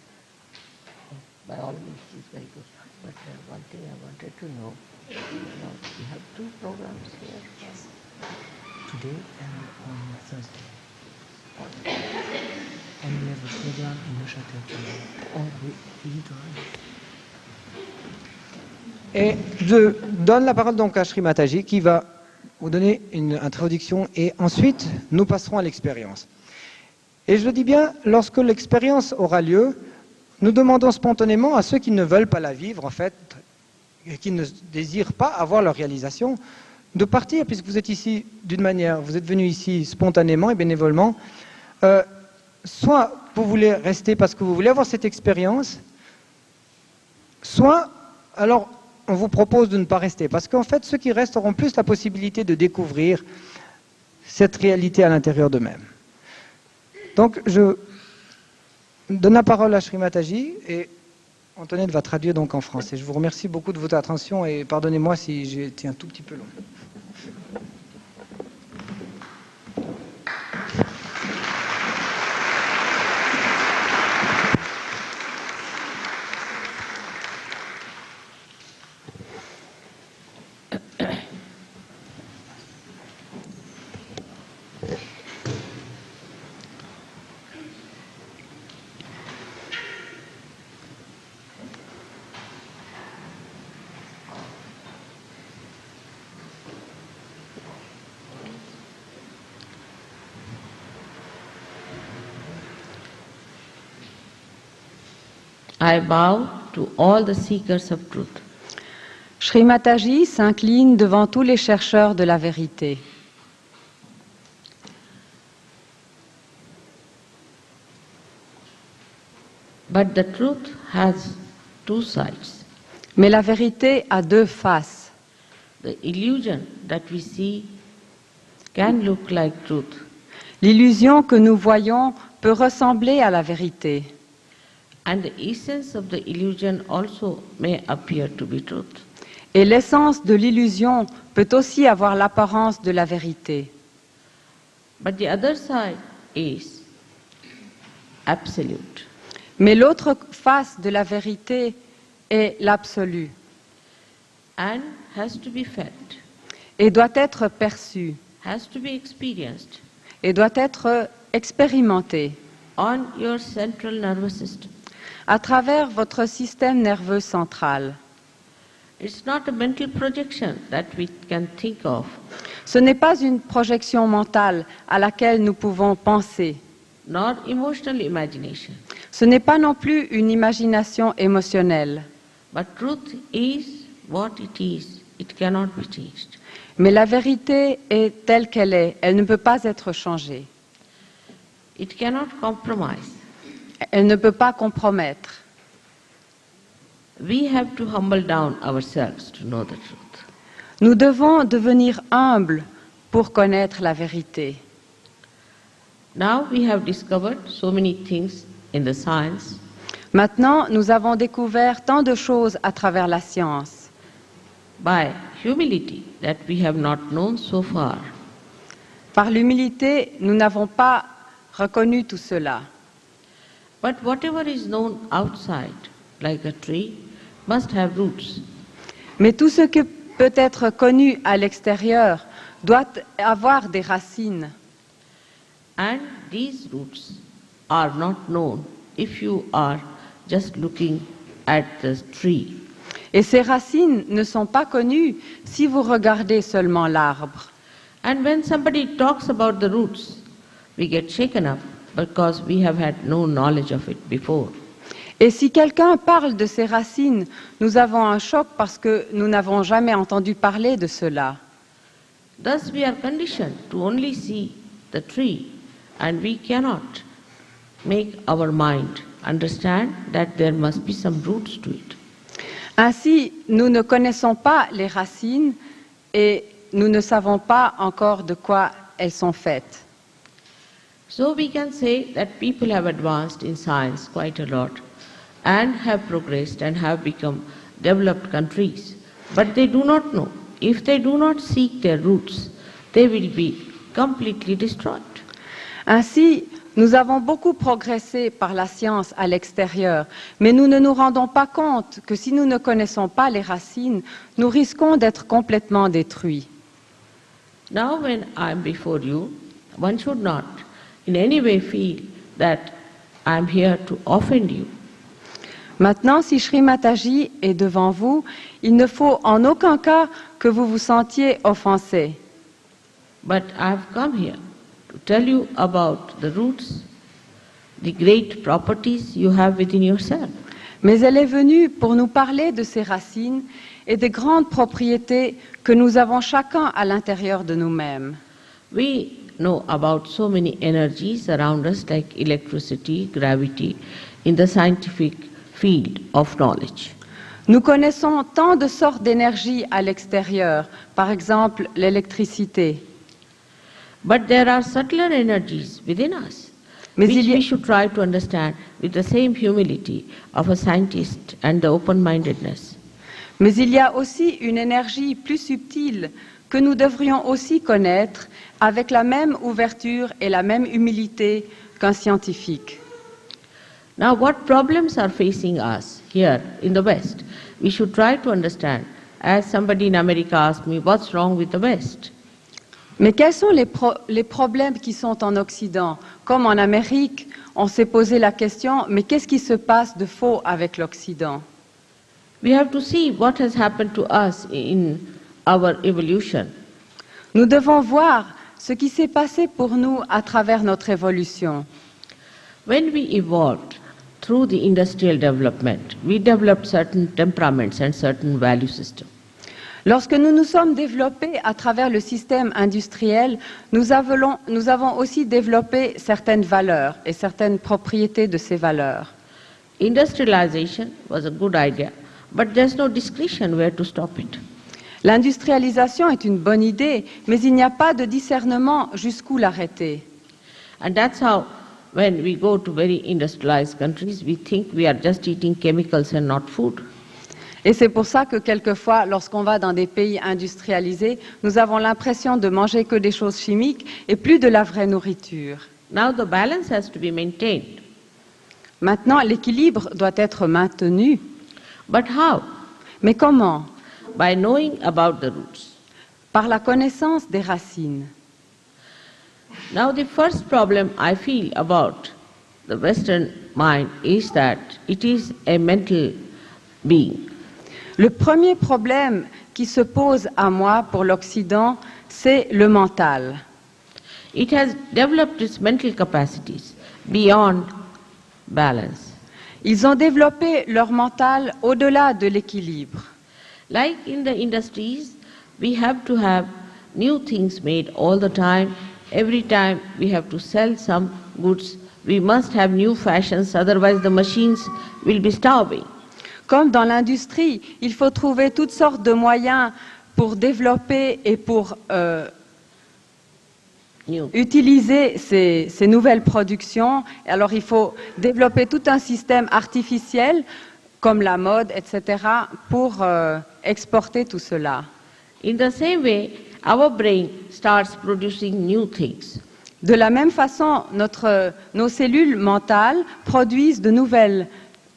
Speaker 2: By all means, it's very good. But one thing I wanted to know, now we have 2 programs here. Yes.
Speaker 3: Today and on Thursday. And we have a program in Neuchâtel tomorrow. Oh, we
Speaker 1: Et je donne la parole donc à Shri Mataji qui va vous donner une introduction et ensuite nous passerons à l'expérience. Et je le dis bien, lorsque l'expérience aura lieu, nous demandons spontanément à ceux qui ne veulent pas la vivre, en fait, et qui ne désirent pas avoir leur réalisation, de partir, puisque vous êtes ici d'une manière, vous êtes venus ici spontanément et bénévolement. Soit vous voulez rester parce que vous voulez avoir cette expérience, soit, alors, on vous propose de ne pas rester. Parce qu'en fait, ceux qui restent auront plus la possibilité de découvrir cette réalité à l'intérieur d'eux-mêmes. Donc, je donne la parole à Shri Mataji et Antoinette va traduire donc en français. Je vous remercie beaucoup de votre attention et pardonnez-moi si j'ai été un tout petit peu long.
Speaker 2: I bow to all the seekers of truth.
Speaker 4: Shri Mataji s'incline devant tous les chercheurs de la vérité.
Speaker 2: But the truth has 2 sides.
Speaker 4: Mais la vérité a 2 faces.
Speaker 2: The illusion that we see can look like truth.
Speaker 4: L'illusion que nous voyons peut ressembler à la vérité.
Speaker 2: And the essence of the illusion also may appear to be truth.
Speaker 4: Et l'essence de l'illusion peut aussi avoir l'apparence de la vérité.
Speaker 2: But the other side is absolute.
Speaker 4: Mais l'autre face de la vérité est l'absolu
Speaker 2: And has to be felt,
Speaker 4: et doit être perçu
Speaker 2: has to be experienced
Speaker 4: et doit être expérimenté
Speaker 2: on your central nervous system.
Speaker 4: à travers votre système nerveux central.
Speaker 2: It's not a mental projection that we can think of.
Speaker 4: Ce n'est pas une projection mentale à laquelle nous pouvons penser.
Speaker 2: Nor emotional imagination.
Speaker 4: Ce n'est pas non plus une imagination émotionnelle.
Speaker 2: But truth is what it is. It cannot be changed.
Speaker 4: Mais la vérité est telle qu'elle est. Elle ne peut pas être changée.
Speaker 2: It cannot compromise.
Speaker 4: Elle ne peut pas compromettre.
Speaker 2: We have to humble down ourselves to know the truth.
Speaker 4: Nous devons devenir humbles pour connaître la vérité.
Speaker 2: Now we have discovered so many things in the science.
Speaker 4: Maintenant, nous avons découvert tant de choses à travers la science.
Speaker 2: By humility that we have not known so far.
Speaker 4: Par l'humilité, nous n'avons pas reconnu tout cela.
Speaker 2: But whatever is known outside, like a tree, must have roots.
Speaker 4: Mais tout ce qui peut être connu à l'extérieur doit avoir des racines.
Speaker 2: And these roots are not known if you are just looking at the tree.
Speaker 4: Et ces racines ne sont pas connues si vous regardez seulement l'arbre.
Speaker 2: And when somebody talks about the roots, we get shaken up because we have had no knowledge of it before.
Speaker 4: Et si quelqu'un parle de ces racines, nous avons un choc parce que nous n'avons jamais entendu parler de cela.
Speaker 2: Thus we are conditioned to only see the tree, and we cannot make our mind understand that there must be some roots to it.
Speaker 4: Ainsi, nous ne connaissons pas les racines et nous ne savons pas encore de quoi elles sont faites.
Speaker 2: So we can say that people have advanced in science quite a lot and have progressed and have become developed countries, but they do not know. If they do not seek their roots, they will be completely destroyed.
Speaker 4: Ainsi, nous avons beaucoup progressé par la science à l'extérieur, mais nous ne nous rendons pas compte que si nous ne connaissons pas les racines, nous risquons d'être complètement détruits.
Speaker 2: Now when I am before you, one should not in any way feel that I am here to offend you.
Speaker 4: Maintenant, si Sri Mataji est devant vous, il ne faut en aucun cas que vous vous sentiez offensé.
Speaker 2: But I have come here to tell you about the roots, the great properties you have within yourself.
Speaker 4: Mais elle est venue pour nous parler de ces racines et des grandes propriétés que nous avons chacun à l'intérieur de nous-mêmes.
Speaker 2: We know about so many energies around us like electricity, gravity, in the scientific field of knowledge.
Speaker 4: Nous connaissons tant de sortes d'énergie à l'extérieur, par exemple l'électricité.
Speaker 2: But there are subtler energies within us, which we should try to understand with the same humility of a scientist and the open-mindedness.
Speaker 4: Mais il y a aussi une énergie plus subtile que nous devrions aussi connaître avec la même ouverture et la même humilité qu'un scientifique.
Speaker 2: Now, what problems are facing us here in the West? We should try to understand. As somebody in America asked me, what's wrong with the West?
Speaker 4: Mais quels sont les problèmes qui sont en Occident? Comme en Amérique, on s'est posé la question, mais qu'est-ce qui se passe de faux avec l'Occident?
Speaker 2: We have to see what has happened to us in our evolution.
Speaker 4: Nous devons voir ce qui s'est passé pour nous à travers notre évolution.
Speaker 2: When we evolved through the industrial development, we developed certain temperaments and certain value systems.
Speaker 4: Lorsque nous nous sommes développés à travers le système industriel, nous avons aussi développé certaines valeurs et certaines propriétés de ces valeurs.
Speaker 2: Industrialization was a good idea, but there's no discretion where to stop it.
Speaker 4: L'industrialisation est une bonne idée, mais il n'y a pas de discernement jusqu'où l'arrêter.
Speaker 2: And that's how, when we go to very industrialized countries, we think we are just eating chemicals and not food.
Speaker 4: Et c'est pour ça que quelquefois, lorsqu'on va dans des pays industrialisés, nous avons l'impression de manger que des choses chimiques et plus de la vraie nourriture.
Speaker 2: Now the balance has to be maintained.
Speaker 4: Maintenant, l'équilibre doit être maintenu.
Speaker 2: But how?
Speaker 4: Mais comment?
Speaker 2: By knowing about the roots.
Speaker 4: Par la connaissance des racines.
Speaker 2: Now the first problem I feel about the Western mind is that it is a mental being.
Speaker 4: Le premier problème qui se pose à moi pour l'Occident, c'est le mental.
Speaker 2: It has developed its mental capacities beyond balance.
Speaker 4: Ils ont développé leur mental au-delà de l'équilibre.
Speaker 2: Like in the industries, we have to have new things made all the time. Every time we have to sell some goods, we must have new fashions, otherwise the machines will be starving.
Speaker 4: Comme dans l'industrie, il faut trouver toutes sortes de moyens pour développer et pour utiliser ces nouvelles productions. Alors il faut développer tout un système artificiel, comme la mode, etc., pour exporter tout cela.
Speaker 2: In the same way, our brain starts producing new things.
Speaker 4: De la même façon, nos cellules mentales produisent de nouvelles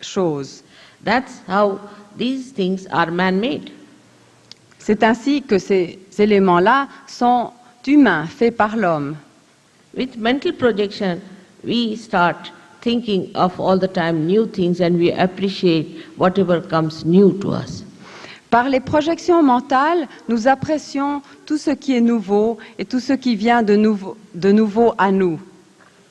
Speaker 4: choses.
Speaker 2: That's how these things are man-made.
Speaker 4: C'est ainsi que ces éléments-là sont humains, faits par l'homme.
Speaker 2: With mental projection, we start thinking of all the time new things and we appreciate whatever comes new to us.
Speaker 4: Par les projections mentales, nous apprécions tout ce qui est nouveau et tout ce qui vient de nouveau à nous.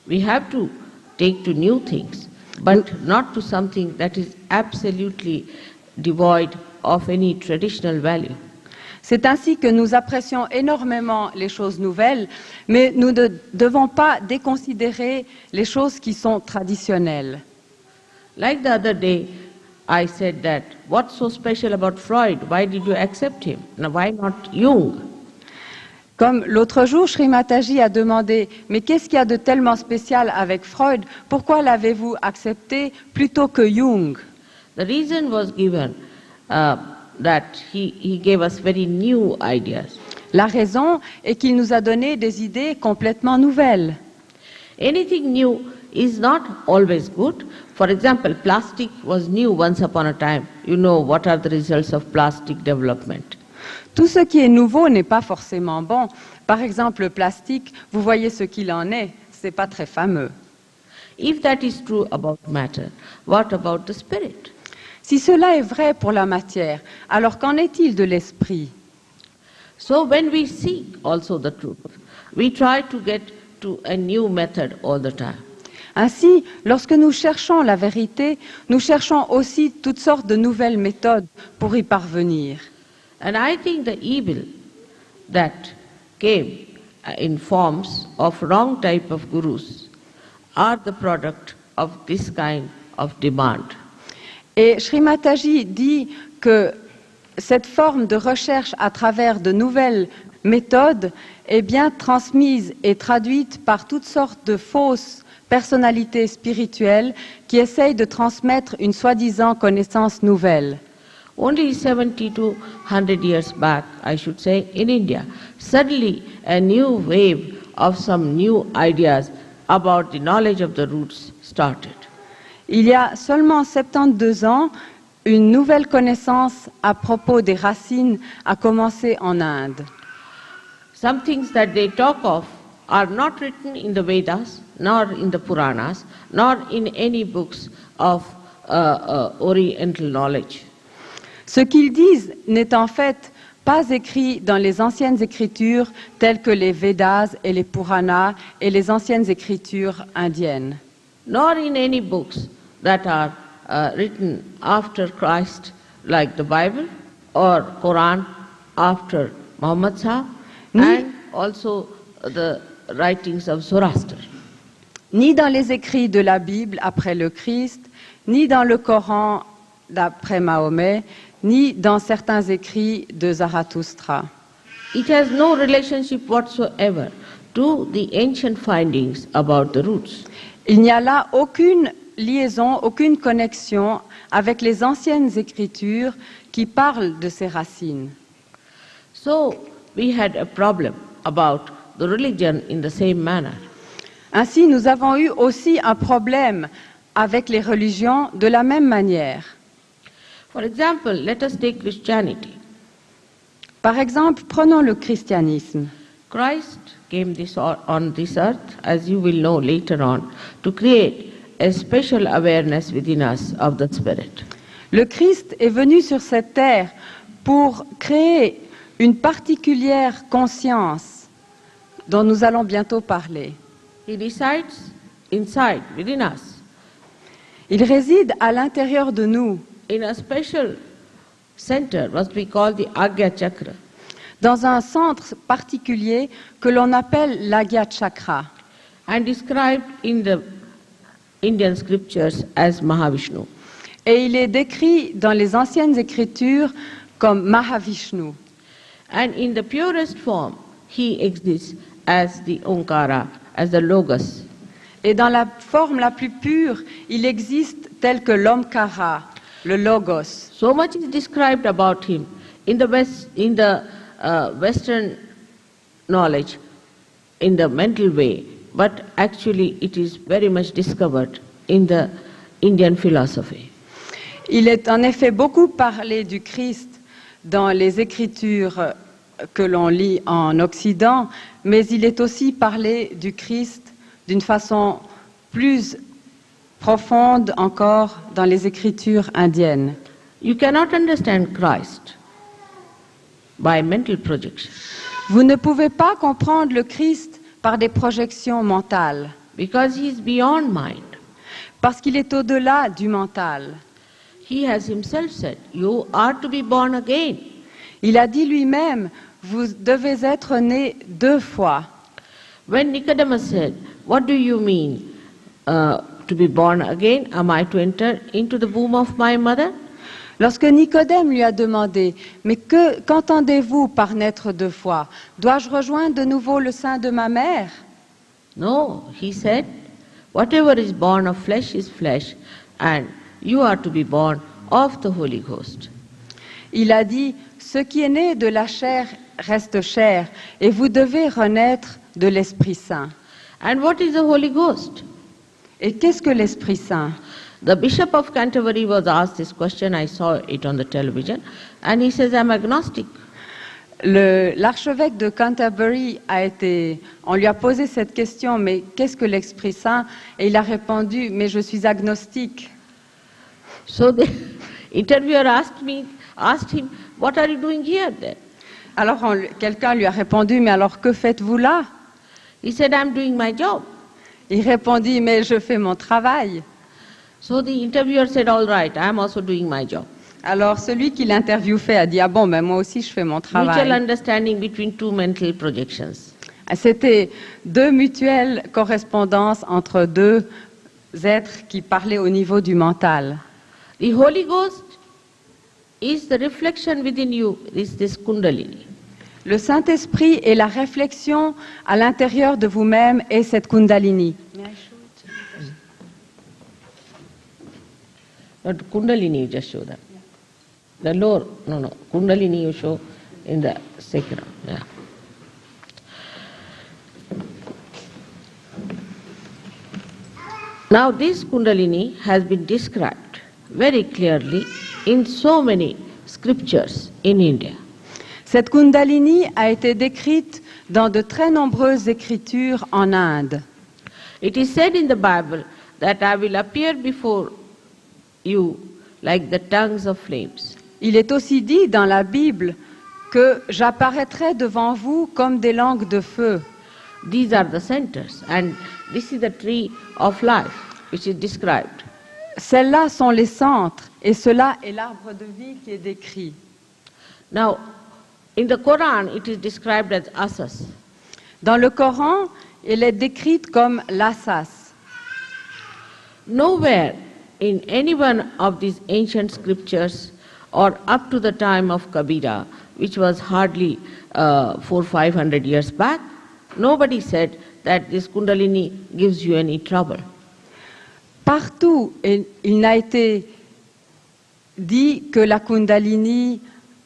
Speaker 2: We have to take to new things, but not to something that is absolutely devoid of any traditional value.
Speaker 4: C'est ainsi que nous apprécions énormément les choses nouvelles, mais nous ne devons pas déconsidérer les choses qui sont traditionnelles.
Speaker 2: Like the other day, I said that, what's so special about Freud? Why did you accept him? Now, why not Jung?
Speaker 4: Comme l'autre jour, Sri Mataji a demandé « Mais qu'est-ce qu'il y a de tellement spécial avec Freud? Pourquoi l'avez-vous accepté plutôt que Jung ?»
Speaker 2: The reason was given that he gave us very new ideas.
Speaker 4: La raison est qu'il nous a donné des idées complètement nouvelles.
Speaker 2: Anything new is not always good. For example, plastic was new once upon a time. You know what are the results of plastic development.
Speaker 4: Tout ce qui est nouveau n'est pas forcément bon. Par exemple, le plastique, vous voyez ce qu'il en est, c'est pas très fameux.
Speaker 2: If that is true about matter, what about the spirit?
Speaker 4: Si cela est vrai pour la matière, alors qu'en est-il de l'esprit?
Speaker 2: So when we seek also the truth, we try to get to a new method all the time.
Speaker 4: Ainsi, lorsque nous cherchons la vérité, nous cherchons aussi toutes sortes de nouvelles méthodes pour y parvenir.
Speaker 2: And I think the evil that came in forms of wrong type of gurus are the product of this kind of demand.
Speaker 4: Et Sri Mataji dit que cette forme de recherche à travers de nouvelles méthodes est bien transmise et traduite par toutes sortes de fausses personnalités spirituelles qui essayent de transmettre une soi-disant connaissance nouvelle.
Speaker 2: Only 70 to 100 years back, I should say, in India, suddenly a new wave of some new ideas about the knowledge of the roots started.
Speaker 4: Il y a seulement 72 ans, une nouvelle connaissance à propos des racines a commencé en Inde.
Speaker 2: Some things that they talk of are not written in the Vedas, nor in the Puranas, nor in any books of Oriental knowledge.
Speaker 4: Ce qu'ils disent n'est en fait pas écrit dans les anciennes écritures telles que les Védas et les Puranas et les anciennes écritures indiennes.
Speaker 2: Nor in any books that are written after Christ, like the Bible or Quran after Muhammad Sahib, and also the writings of Zoroaster.
Speaker 4: Ni dans les écrits de la Bible après le Christ, ni dans le Coran d'après Mahomet, ni dans certains écrits de Zarathustra.
Speaker 2: It has no relationship whatsoever to the ancient findings about the roots.
Speaker 4: Il n'y a là aucune liaison, aucune connexion avec les anciennes écritures qui parlent de ces racines.
Speaker 2: So we had a problem about the religion in the same manner.
Speaker 4: Ainsi, nous avons eu aussi un problème avec les religions de la même manière.
Speaker 2: For example, let us take Christianity.
Speaker 4: Par exemple, prenons le christianisme.
Speaker 2: Christ came on this earth, as you will know later on, to create a special awareness within us of the Spirit.
Speaker 4: Le Christ est venu sur cette terre pour créer une particulière conscience dont nous allons bientôt parler.
Speaker 2: He resides inside, within us,
Speaker 4: Il réside à l'intérieur de nous,
Speaker 2: in a special center, what we call the Agya Chakra.
Speaker 4: dans un centre particulier que l'on appelle l'Agya Chakra,
Speaker 2: And described in the Indian scriptures as Mahavishnu.
Speaker 4: et il est décrit dans les anciennes écritures comme Mahavishnu.
Speaker 2: And in the purest form, he exists as the Omkara, as the Logos.
Speaker 4: Et dans la forme la plus pure, il existe tel que l'Omkara, le Logos.
Speaker 2: So much is described about him in the Western knowledge, in the mental way, but actually it is very much discovered in the Indian philosophy.
Speaker 4: Il est en effet beaucoup parlé du Christ dans les écritures que l'on lit en Occident, mais il est aussi parlé du Christ d'une façon plus profonde encore dans les écritures indiennes.
Speaker 2: You cannot understand Christ by mental projection,
Speaker 4: Vous ne pouvez pas comprendre le Christ par des projections mentales,
Speaker 2: because he is beyond mind.
Speaker 4: parce qu'il est au-delà du mental.
Speaker 2: He has himself said, you are to be born again.
Speaker 4: Il a dit lui-même, vous devez être né 2 fois.
Speaker 2: When Nicodemus said, what do you mean to be born again? Am I to enter into the womb of my mother?
Speaker 4: Lorsque Nicodème lui a demandé, mais qu'entendez-vous par naître 2 fois? Dois-je rejoindre de nouveau le sein de ma mère?
Speaker 2: No, he said, whatever is born of flesh is flesh, and you are to be born of the Holy Ghost.
Speaker 4: il a dit « Ce qui est né de la chair reste chair, et vous devez renaître de l'Esprit Saint.
Speaker 2: And what is the Holy Ghost? »
Speaker 4: Et qu'est-ce que l'Esprit Saint?
Speaker 2: The Bishop of Canterbury was asked this question, I saw it on the television, and he says, I'm agnostic.
Speaker 4: L'archevêque de Canterbury on lui a posé cette question, mais qu'est-ce que l'Esprit Saint? Et il a répondu, mais je suis agnostique.
Speaker 2: So the interviewer asked him, what are you doing here then?
Speaker 4: Alors quelqu'un lui a répondu, mais alors que faites-vous là?
Speaker 2: He said, I'm doing my job.
Speaker 4: Il répondit, mais je fais mon travail.
Speaker 2: So the interviewer said, all right, I'm also doing my job.
Speaker 4: Alors celui qui l'interviewait a dit, ah bon, ben moi aussi je fais mon
Speaker 2: Mutual
Speaker 4: travail.
Speaker 2: understanding between two mental projections.
Speaker 4: C'était deux mutuelles correspondances entre deux êtres qui parlaient au niveau du mental.
Speaker 2: The Holy Ghost is the reflection within you, is this Kundalini.
Speaker 4: Le Saint-Esprit est la réflexion à l'intérieur de vous-même et cette Kundalini.
Speaker 2: Not Kundalini, you just show them. The lower, no, Kundalini you show in the second. Yeah. Now this Kundalini has been described very clearly in so many scriptures in India.
Speaker 4: Cette Kundalini a été décrite dans de très nombreuses écritures en Inde.
Speaker 2: It is said in the Bible that I will appear before you like the tongues of flames.
Speaker 4: Il est aussi dit dans la Bible que j'apparaîtrai devant vous comme des langues de feu.
Speaker 2: These are the centers, and this is the tree of life which is described.
Speaker 4: Celles-là sont les centres et cela est l'arbre de vie qui est décrit.
Speaker 2: Now, in the Quran, it is described as asas.
Speaker 4: Dans le Coran, elle est décrite comme l'assas.
Speaker 2: Nowhere in any one of these ancient scriptures or up to the time of Kabira, which was hardly 400-500 years back, nobody said that this Kundalini gives you any trouble.
Speaker 4: Partout, il n'a été dit que la Kundalini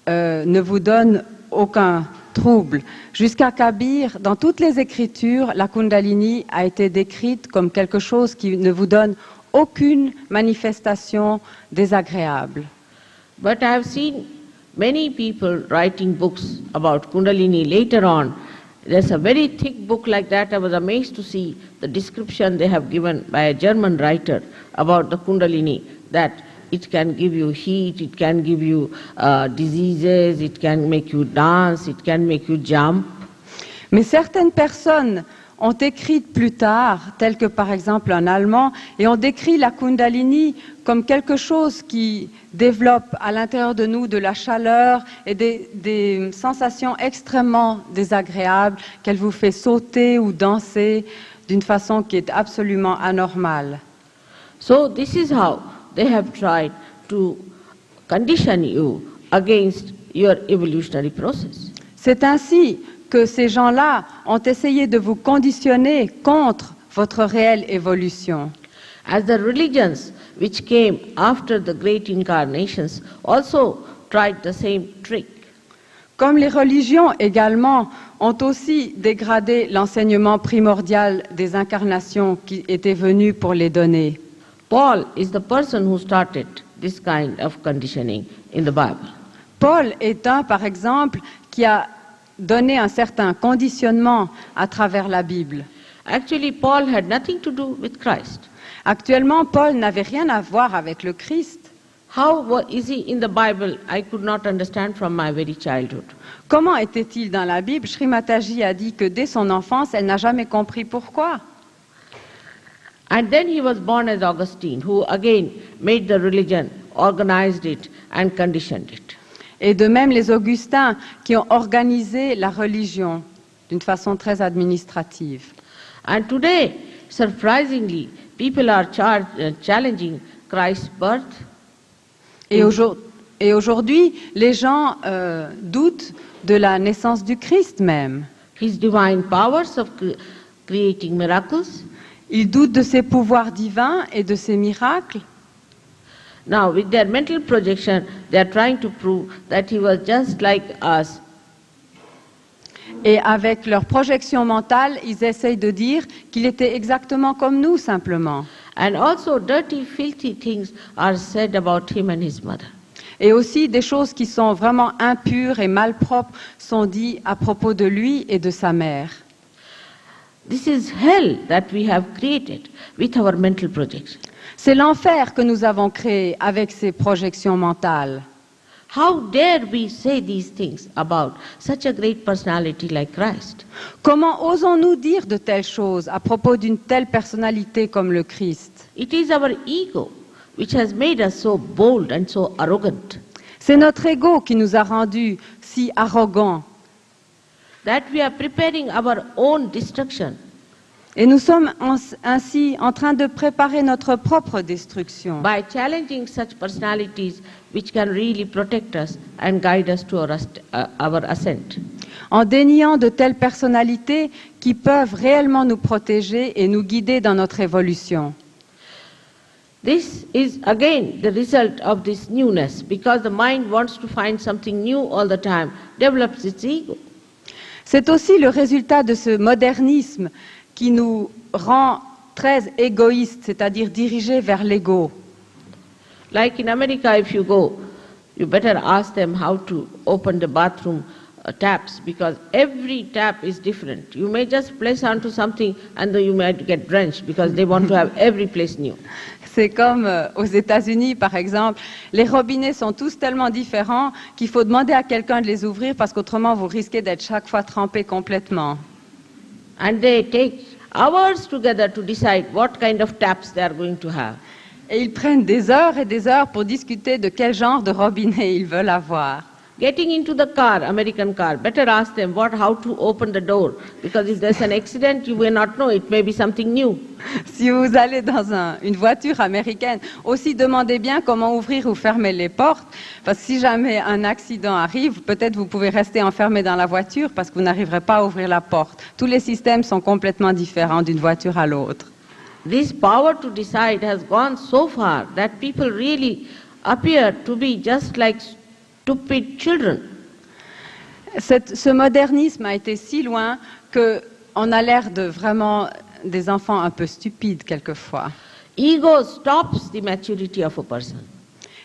Speaker 4: ne vous donne aucun trouble. Jusqu'à Kabir, dans toutes les écritures, la Kundalini a été décrite comme quelque chose qui ne vous donne aucune manifestation désagréable.
Speaker 2: But I have seen many people writing books about Kundalini later on. There's a very thick book like that. I was amazed to see the description they have given by a German writer about the Kundalini, that it can give you heat, it can give you diseases, it can make you dance, it can make you jump.
Speaker 4: Mais certaines personnes ont écrit plus tard, telles que par exemple un Allemand, et ont décrit la Kundalini comme quelque chose qui développe à l'intérieur de nous de la chaleur et des sensations extrêmement désagréables, qu'elle vous fait sauter ou danser d'une façon qui est absolument anormale.
Speaker 2: So this is how they have tried to condition you against your evolutionary process.
Speaker 4: C'est ainsi que ces gens-là ont essayé de vous conditionner contre votre réelle évolution.
Speaker 2: As the religions which came after the great incarnations also tried the same trick.
Speaker 4: Comme les religions également ont aussi dégradé l'enseignement primordial des incarnations qui étaient venues pour les donner.
Speaker 2: Paul is the person who started this kind of conditioning in the Bible.
Speaker 4: Paul est un, par exemple, qui a donné un certain conditionnement à travers la Bible.
Speaker 2: Actually, Paul had nothing to do with Christ.
Speaker 4: Actuellement, Paul n'avait rien à voir avec le Christ.
Speaker 2: How is he in the Bible? I could not understand from my very childhood.
Speaker 4: Comment était-il dans la Bible? Sri Mataji a dit que dès son enfance, elle n'a jamais compris pourquoi.
Speaker 2: And then he was born as Augustine, who again made the religion, organized it and conditioned it.
Speaker 4: Et de même les Augustins qui ont organisé la religion d'une façon très administrative.
Speaker 2: And today, surprisingly, people are challenging Christ's birth.
Speaker 4: Et aujourd'hui, les gens doutent de la naissance du Christ même.
Speaker 2: His divine powers of creating miracles.
Speaker 4: Ils doutent de ses pouvoirs divins et de ses miracles.
Speaker 2: Now, with their mental projection, they are trying to prove that he was just like us.
Speaker 4: Et avec leur projection mentale, ils essayent de dire qu'il était exactement comme nous, simplement.
Speaker 2: And also, dirty, filthy things are said about him and his mother.
Speaker 4: Et aussi, des choses qui sont vraiment impures et malpropres sont dites à propos de lui et de sa mère.
Speaker 2: This is hell that we have created with our mental projection.
Speaker 4: C'est l'enfer que nous avons créé avec ces projections mentales.
Speaker 2: How dare we say these things about such a great personality like Christ?
Speaker 4: Comment osons-nous dire de telles choses à propos d'une telle personnalité comme le Christ?
Speaker 2: It is our ego which has made us so bold and so arrogant,
Speaker 4: C'est notre ego qui nous a rendus si arrogants.
Speaker 2: that we are preparing our own destruction.
Speaker 4: Et nous sommes ainsi en train de préparer notre propre destruction
Speaker 2: By challenging such personalities which can really protect us and guide us to our ascent.
Speaker 4: en déniant de telles personnalités qui peuvent réellement nous protéger et nous guider dans notre évolution.
Speaker 2: This is again the result of this newness, because the mind wants to find something new all the time, develops its ego.
Speaker 4: C'est aussi le résultat de ce modernisme qui nous rend très égoïstes, c'est-à-dire dirigés vers l'ego.
Speaker 2: Like in America, if you go, you better ask them how to open the bathroom taps, because every tap is different. You may just place onto something and then you might get drenched because they want to have every place new.
Speaker 4: C'est comme aux États-Unis, par exemple, les robinets sont tous tellement différents qu'il faut demander à quelqu'un de les ouvrir parce qu'autrement vous risquez d'être chaque fois trempé complètement.
Speaker 2: And they take hours together to decide what kind of taps they are going to have.
Speaker 4: Et ils prennent des heures et des heures pour discuter de quel genre de robinet ils veulent avoir.
Speaker 2: Getting into the car, American car, better ask them how to open the door, because if there's an accident, you may not know, it may be something new.
Speaker 4: Si vous allez dans une voiture américaine, aussi demandez bien comment ouvrir ou fermer les portes, parce que si jamais un accident arrive, peut-être vous pouvez rester enfermé dans la voiture parce que vous n'arriverez pas à ouvrir la porte. Tous les systèmes sont complètement différents d'une voiture à l'autre.
Speaker 2: This power to decide has gone so far that people really appear to be just like stupid children.
Speaker 4: Ce modernisme a été si loin qu'on a l'air de vraiment des enfants un peu stupides quelquefois.
Speaker 2: Ego stops the maturity of a person.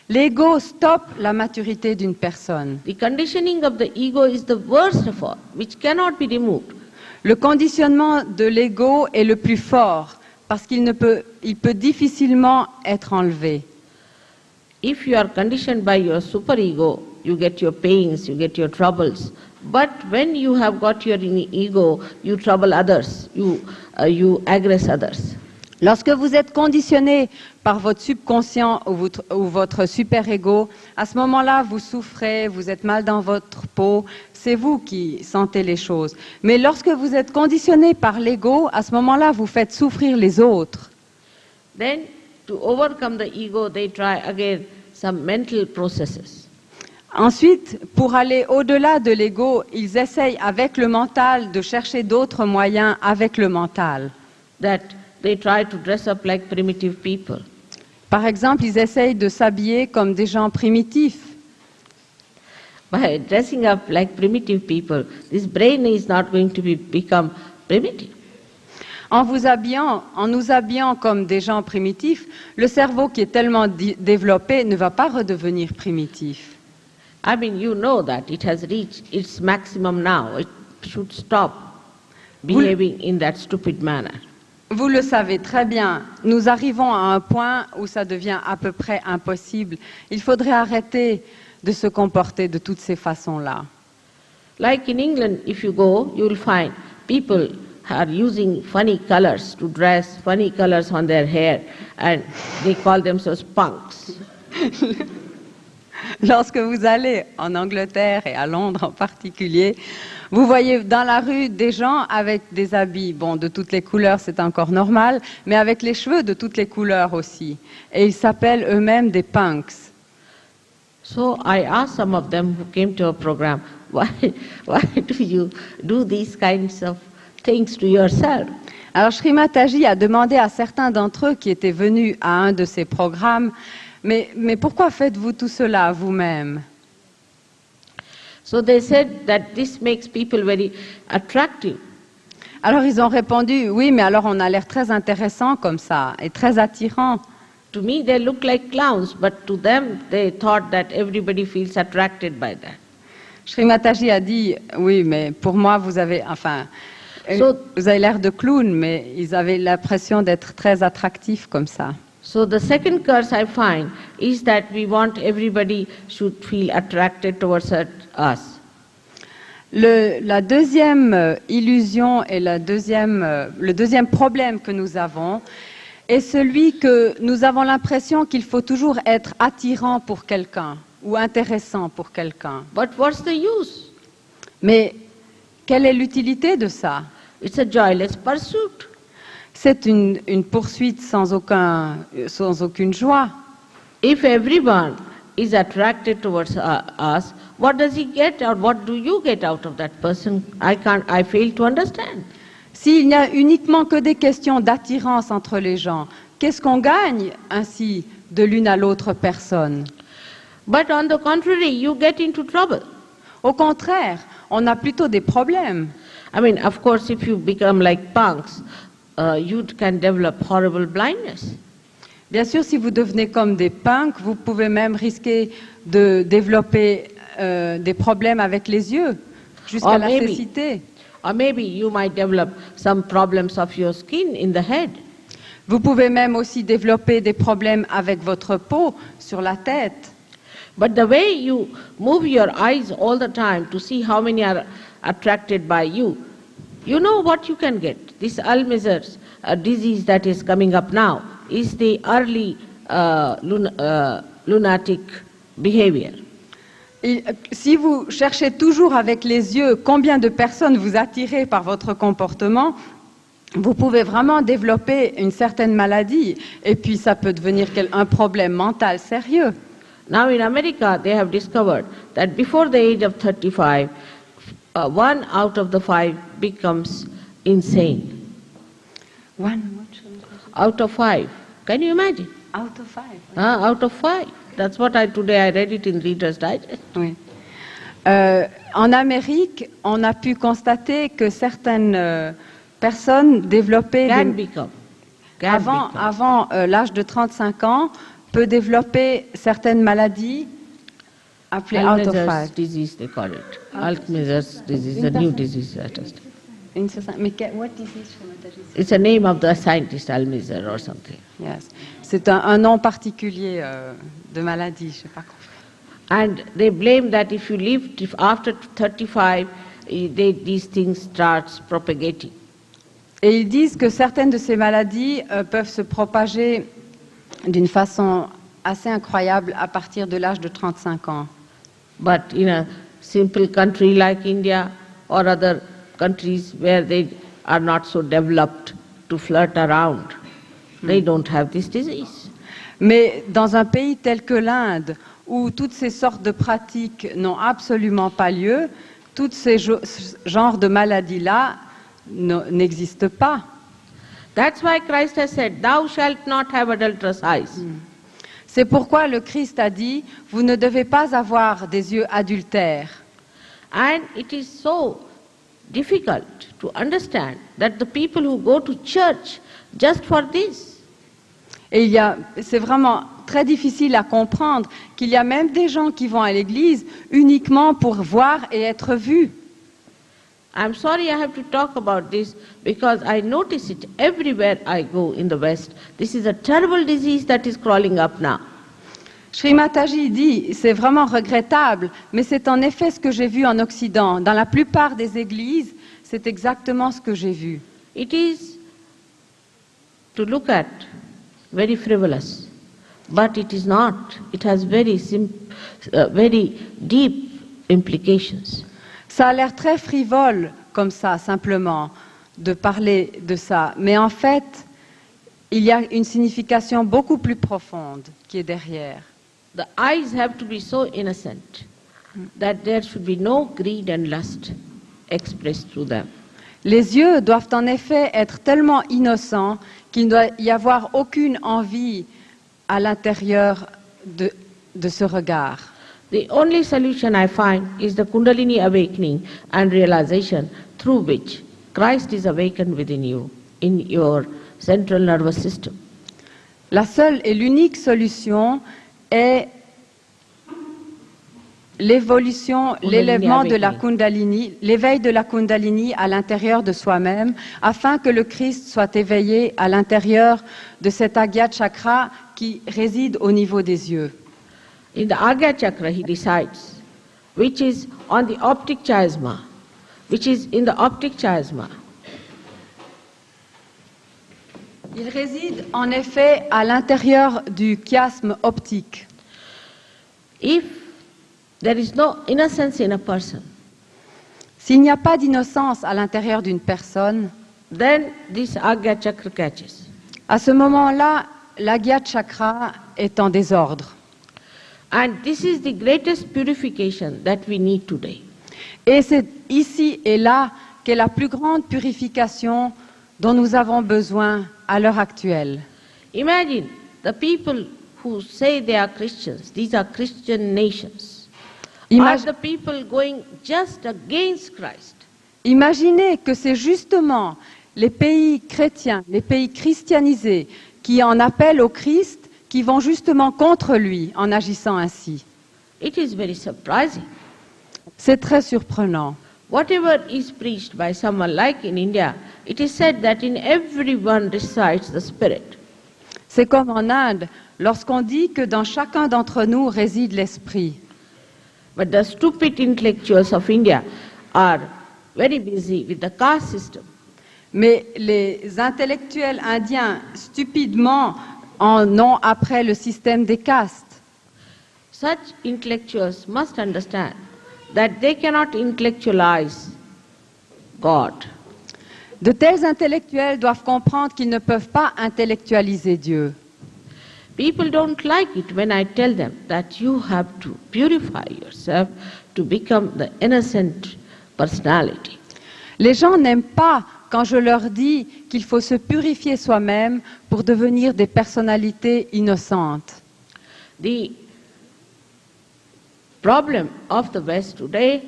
Speaker 4: L'ego stoppe la maturité d'une personne.
Speaker 2: The conditioning of the ego is the worst of all, which cannot be removed.
Speaker 4: Le conditionnement de l'ego est le plus fort parce il peut difficilement être enlevé.
Speaker 2: If you are conditioned by your superego, you get your pains, you get your troubles. But when you have got your ego, you trouble others, you aggress others.
Speaker 4: Lorsque vous êtes conditionné par votre subconscient ou votre super-ego, à ce moment-là, vous souffrez, vous êtes mal dans votre peau, c'est vous qui sentez les choses. Mais lorsque vous êtes conditionné par l'ego, à ce moment-là, vous faites souffrir les autres.
Speaker 2: Then, to overcome the ego, they try again some mental processes.
Speaker 4: Ensuite, pour aller au-delà de l'ego, ils essayent avec le mental de chercher d'autres moyens avec le mental.
Speaker 2: That they try to dress up like primitive people.
Speaker 4: Par exemple, ils essayent de s'habiller comme des gens primitifs.
Speaker 2: By dressing up like primitive people, this brain is not going to become primitive.
Speaker 4: En nous habillant comme des gens primitifs, le cerveau qui est tellement développé ne va pas redevenir primitif.
Speaker 2: I mean, you know that it has reached its maximum now. It should stop behaving in that stupid manner.
Speaker 4: Vous le savez très bien, nous arrivons à un point où ça devient à peu près impossible. Il faudrait arrêter de se comporter de toutes ces façons-là.
Speaker 2: Like in England, if you go, you will find people are using funny colors to dress, funny colors on their hair, and they call themselves punks.
Speaker 4: Lorsque vous allez en Angleterre et à Londres en particulier, vous voyez dans la rue des gens avec des habits, bon, de toutes les couleurs, c'est encore normal, mais avec les cheveux de toutes les couleurs aussi. Et ils s'appellent eux-mêmes des punks.
Speaker 2: So I asked some of them who came to our program, why do you do these kinds of things to yourself?
Speaker 4: Alors Sri Mataji a demandé à certains d'entre eux qui étaient venus à un de ces programmes, Mais pourquoi faites-vous tout cela vous-même?
Speaker 2: So they said that this makes people very attractive.
Speaker 4: Alors ils ont répondu, oui, mais alors on a l'air très intéressant comme ça, et très attirant.
Speaker 2: To me, they look like clowns, but to them, they thought that everybody feels attracted by that.
Speaker 4: Sri Mataji a dit, oui, mais pour moi, vous avez l'air de clown, mais ils avaient l'impression d'être très attractifs comme ça.
Speaker 2: So the second curse I find is that we want everybody should feel attracted towards us.
Speaker 4: La deuxième illusion et le deuxième problème que nous avons est celui que nous avons l'impression qu'il faut toujours être attirant pour quelqu'un ou intéressant pour quelqu'un.
Speaker 2: But what's the use?
Speaker 4: Mais quelle est l'utilité de ça?
Speaker 2: It's a joyless pursuit.
Speaker 4: C'est une poursuite sans aucune joie.
Speaker 2: If everyone is attracted towards us, what does he get or what do you get out of that person? I fail to understand.
Speaker 4: S'il n'y a uniquement que des questions d'attirance entre les gens, qu'est-ce qu'on gagne ainsi de l'une à l'autre personne?
Speaker 2: But on the contrary, you get into trouble.
Speaker 4: Au contraire, on a plutôt des problèmes.
Speaker 2: I mean, of course, if you become like punks, you can develop horrible blindness.
Speaker 4: Bien sûr, si vous devenez comme des punks, vous pouvez même risquer de développer des problèmes avec les yeux, jusqu'à la cécité.
Speaker 2: Or maybe you might develop some problems of your skin in the head.
Speaker 4: Vous pouvez même aussi développer des problèmes avec votre peau sur la tête.
Speaker 2: But the way you move your eyes all the time to see how many are attracted by you, you know what you can get. This Alzheimer's disease that is coming up now is the early lunatic behavior.
Speaker 4: Et si vous cherchez toujours avec les yeux combien de personnes vous attirez par votre comportement, vous pouvez vraiment développer une certaine maladie et puis ça peut devenir un problème mental sérieux.
Speaker 2: Now in America, they have discovered that before the age of 35, 1 out of the 5 becomes insane. Out of 5. Can you imagine?
Speaker 4: Out of 5.
Speaker 2: Out of 5. That's what today I read it in Reader's Digest.
Speaker 4: Oui. En Amérique, on a pu constater que certaines personnes développaient avant l'âge de 35 ans peut développer certaines maladies appelées out of 5.
Speaker 2: Disease, they call it. Alzheimer's disease, a new disease.
Speaker 4: What disease?
Speaker 2: It's a name of the scientist, Alzheimer's or something.
Speaker 4: Yes. C'est un nom particulier de maladie, je sais pas compris.
Speaker 2: And they blame that if you live after 35, these things start propagating.
Speaker 4: Et ils disent que certaines de ces maladies peuvent se propager d'une façon assez incroyable à partir de l'âge de 35 ans.
Speaker 2: But in a simple country like India or other countries where they are not so developed to flirt around, they don't have this disease.
Speaker 4: Mais dans un pays tel que l'Inde, où toutes ces sortes de pratiques n'ont absolument pas lieu, tous ces genres de maladies-là n'existent pas.
Speaker 2: That's why Christ has said, "Thou shalt not have adulterous eyes."
Speaker 4: C'est pourquoi le Christ a dit, vous ne devez pas avoir des yeux adultères.
Speaker 2: And it is so difficult to understand that the people who go to church just for this.
Speaker 4: Et c'est vraiment très difficile à comprendre qu'il y a même des gens qui vont à l'église uniquement pour voir et être vus.
Speaker 2: I'm sorry I have to talk about this because I notice it everywhere I go in the West. This is a terrible disease that is crawling up now.
Speaker 4: Sri Mataji dit, c'est vraiment regrettable, mais c'est en effet ce que j'ai vu en Occident. Dans la plupart des églises, c'est exactement ce que j'ai vu.
Speaker 2: It is, to look at, very frivolous, but it is not. It has very deep implications.
Speaker 4: Ça a l'air très frivole, comme ça, simplement, de parler de ça. Mais en fait, il y a une signification beaucoup plus profonde qui est derrière.
Speaker 2: The eyes have to be so innocent that there should be no greed and lust expressed through them.
Speaker 4: Les yeux doivent en effet être tellement innocents qu'il ne doit y avoir aucune envie à l'intérieur de ce regard.
Speaker 2: The only solution I find is the Kundalini awakening and realization through which Christ is awakened within you, in your central nervous system.
Speaker 4: La seule et l'unique solution est l'élèvement de la Kundalini, l'éveil de la Kundalini à l'intérieur de soi-même, afin que le Christ soit éveillé à l'intérieur de cet Agya Chakra qui réside au niveau des yeux.
Speaker 2: In the Agya Chakra, he decides, which is on the optic chiasma, which is in the optic chiasma.
Speaker 4: Il réside en effet à l'intérieur du chiasme optique.
Speaker 2: If there is no innocence in a person,
Speaker 4: S'il n'y a pas d'innocence à l'intérieur d'une personne,
Speaker 2: then this Agya Chakra catches.
Speaker 4: à ce moment-là, l'Agya Chakra est en désordre.
Speaker 2: And this is the greatest purification that we need today.
Speaker 4: Et c'est ici et là qu'est la plus grande purification dont nous avons besoin à l'heure actuelle.
Speaker 2: Imagine the people who say they are Christians, these are Christian nations, are
Speaker 4: Imag-
Speaker 2: the people going just against Christ.
Speaker 4: Imaginez que c'est justement les pays chrétiens, les pays christianisés qui en appellent au Christ, qui vont justement contre lui en agissant ainsi.
Speaker 2: It is very surprising.
Speaker 4: C'est très surprenant.
Speaker 2: Whatever is preached by someone like in India, it is said that in everyone resides the Spirit.
Speaker 4: C'est comme en Inde, lorsqu'on dit que dans chacun d'entre nous réside l'esprit.
Speaker 2: But the stupid intellectuals of India are very busy with the caste system.
Speaker 4: Mais les intellectuels indiens, stupidement, en ont après le système des castes.
Speaker 2: Such intellectuals must understand that they cannot intellectualize God.
Speaker 4: De tels intellectuels doivent comprendre qu'ils ne peuvent pas intellectualiser Dieu.
Speaker 2: People don't like it when I tell them that you have to purify yourself to become the innocent personality.
Speaker 4: Les gens n'aiment pas quand je leur dis qu'il faut se purifier soi-même pour devenir des personnalités innocentes.
Speaker 2: The problem of the West today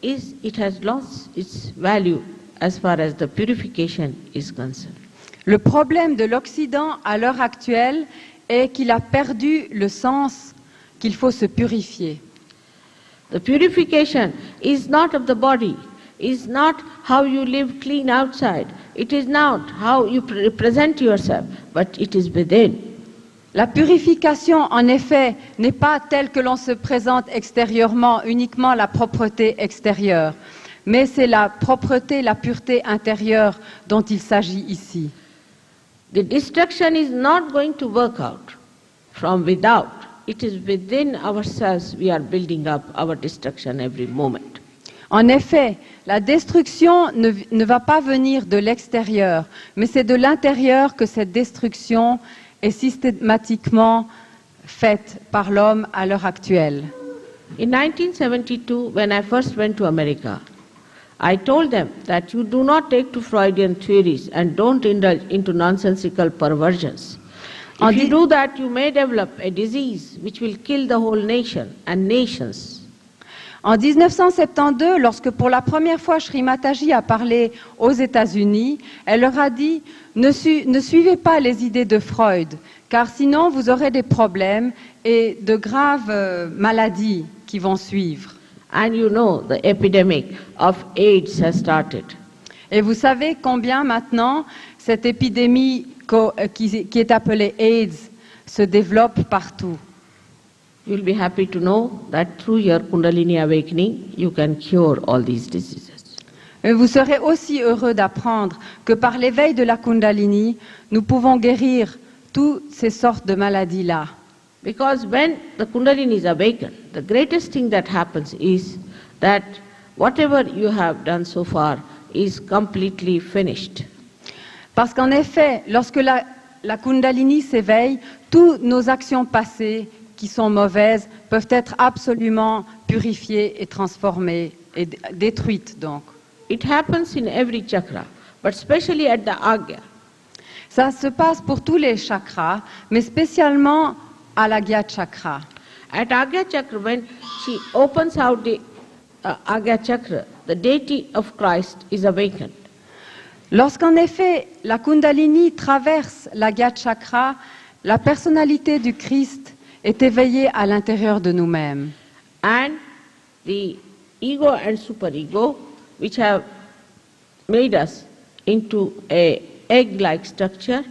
Speaker 2: is it has lost its value as far as the purification is concerned.
Speaker 4: Le problème de l'Occident à l'heure actuelle est qu'il a perdu le sens qu'il faut se purifier.
Speaker 2: The purification is not of the body, is not how you live clean outside, it is not how you present yourself, but it is within.
Speaker 4: La purification, en effet, n'est pas telle que l'on se présente extérieurement, uniquement la propreté extérieure, mais c'est la propreté, la pureté intérieure dont il s'agit ici.
Speaker 2: The destruction is not going to work out from without. It is within ourselves we are building up our destruction every moment.
Speaker 4: En effet, la destruction ne va pas venir de l'extérieur, mais c'est de l'intérieur que cette destruction est systématiquement faite par l'homme à l'heure actuelle.
Speaker 2: In 1972, when I first went to America, I told them that you do not take to Freudian theories and don't indulge into nonsensical perversions. If you do that, you may develop a disease which will kill the whole nation and nations.
Speaker 4: En 1972, lorsque pour la première fois Sri Mataji a parlé aux États-Unis, elle leur a dit ne suivez pas les idées de Freud, car sinon vous aurez des problèmes et de graves maladies qui vont suivre.
Speaker 2: And you know, the epidemic of AIDS has started.
Speaker 4: Et vous savez combien maintenant cette épidémie qui est appelée AIDS se développe partout.
Speaker 2: You'll be happy to know that through your Kundalini awakening, you can cure all these diseases.
Speaker 4: Et vous serez aussi heureux d'apprendre que par l'éveil de la Kundalini, nous pouvons guérir toutes ces sortes de maladies-là.
Speaker 2: Because when the Kundalini is awakened, the greatest thing that happens is that whatever you have done so far is completely finished.
Speaker 4: Parce qu'en effet, lorsque la Kundalini s'éveille, toutes nos actions passées qui sont mauvaises peuvent être absolument purifiées et transformées et détruites donc.
Speaker 2: It happens in every chakra, but especially at the Agya.
Speaker 4: Ça se passe pour tous les chakras, mais spécialement à l'Agya Chakra.
Speaker 2: At Agya Chakra, when she opens out the Agya Chakra, the deity of Christ is awakened.
Speaker 4: Lorsqu'en effet la Kundalini traverse l'Agya Chakra, la personnalité du Christ est éveillée à l'intérieur de nous-mêmes.
Speaker 2: And the ego and superego, which have made us into a egg-like structure,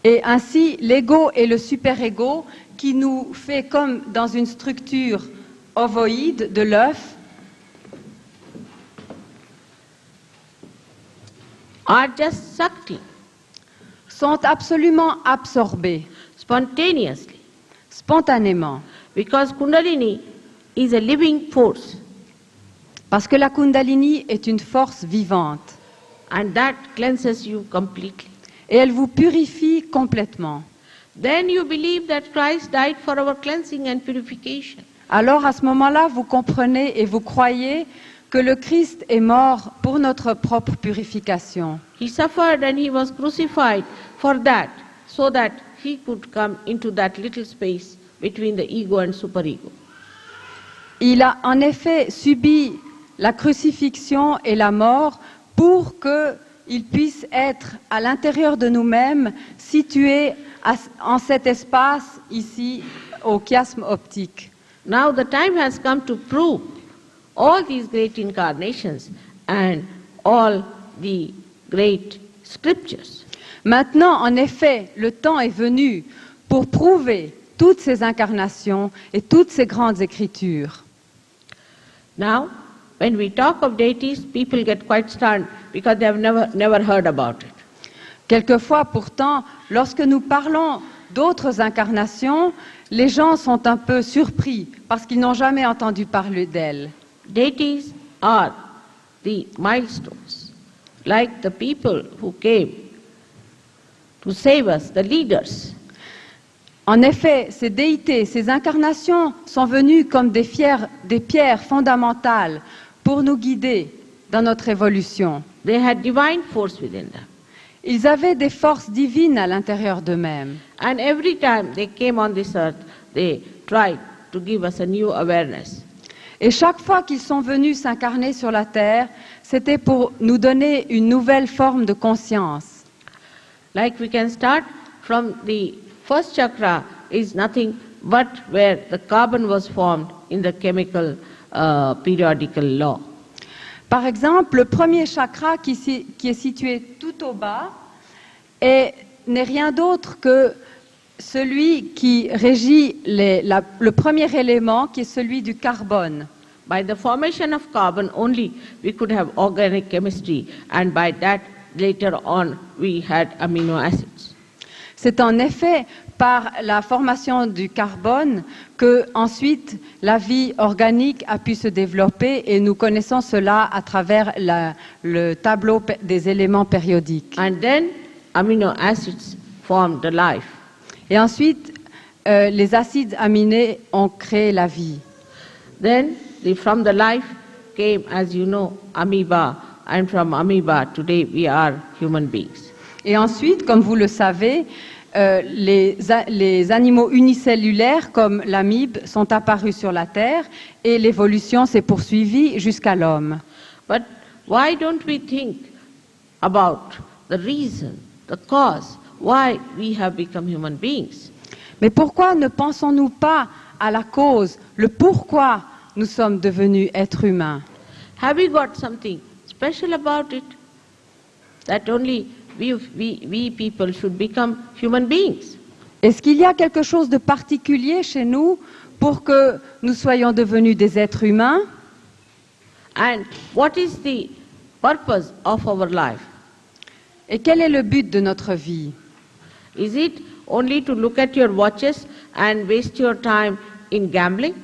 Speaker 4: Et ainsi, l'ego et le superego, qui nous fait comme dans une structure ovoïde de l'œuf,
Speaker 2: are just sucked in
Speaker 4: sont absolument absorbés,
Speaker 2: spontaneously,
Speaker 4: spontanément.
Speaker 2: because Kundalini is a living force,
Speaker 4: Parce que la Kundalini est une force vivante
Speaker 2: and that cleanses you completely.
Speaker 4: et elle vous purifie complètement.
Speaker 2: Then you believe that Christ died for our cleansing and purification.
Speaker 4: Alors à ce moment-là, vous comprenez et vous croyez que le Christ est mort pour notre propre purification.
Speaker 2: He suffered and he was crucified for that, so that he could come into that little space between the ego and superego.
Speaker 4: Il a en effet subi la crucifixion et la mort pour qu'il puisse être à l'intérieur de nous-mêmes, situé en cet espace ici, au chiasme optique.
Speaker 2: Now the time has come to prove all these great incarnations and all the great scriptures.
Speaker 4: Maintenant, en effet, le temps est venu pour prouver toutes ces incarnations et toutes ces grandes écritures.
Speaker 2: Now, when we talk of deities, people get quite stunned because they have never heard about it.
Speaker 4: Quelquefois, pourtant, lorsque nous parlons d'autres incarnations, les gens sont un peu surpris parce qu'ils n'ont jamais entendu parler d'elles.
Speaker 2: Deities are the milestones, like the people who came to save us, the leaders.
Speaker 4: En effet, ces déités, ces incarnations sont venues comme des pierres fondamentales pour nous guider dans notre évolution.
Speaker 2: They had divine force within them.
Speaker 4: Ils avaient des forces divines à l'intérieur d'eux-mêmes.
Speaker 2: And every time they came on this earth, they tried to give us a new awareness.
Speaker 4: Et chaque fois qu'ils sont venus s'incarner sur la terre, c'était pour nous donner une nouvelle forme de conscience.
Speaker 2: Like we can start from the first chakra is nothing but where the carbon was formed in the chemical periodical law.
Speaker 4: Par exemple, le premier chakra qui est situé tout au bas n'est rien d'autre que celui qui régit le premier élément, qui est celui du carbone.
Speaker 2: By the formation of carbon only we could have organic chemistry, and by that later on we had amino acids.
Speaker 4: C'est en effet par la formation du carbone que ensuite la vie organique a pu se développer, et nous connaissons cela à travers le tableau des éléments périodiques.
Speaker 2: And then amino acids formed the life.
Speaker 4: Et ensuite, les acides aminés ont créé la vie.
Speaker 2: Then from the life came, as you know, amoeba, and from amoeba today we are human beings.
Speaker 4: Et ensuite, comme vous le savez, les animaux unicellulaires comme l'amibe sont apparus sur la Terre, et l'évolution s'est poursuivie jusqu'à l'homme.
Speaker 2: But why don't we think about the reason, the cause, why we have become human beings?
Speaker 4: Mais pourquoi ne pensons-nous pas à la cause, le pourquoi nous sommes devenus êtres humains?
Speaker 2: Have we got something special about it? That only we people should become human beings.
Speaker 4: Est-ce qu'il y a quelque chose de particulier chez nous pour que nous soyons devenus des êtres humains?
Speaker 2: And what is the purpose of our life?
Speaker 4: Et quel est le but de notre vie?
Speaker 2: Is it only to look at your watches and waste your time in gambling?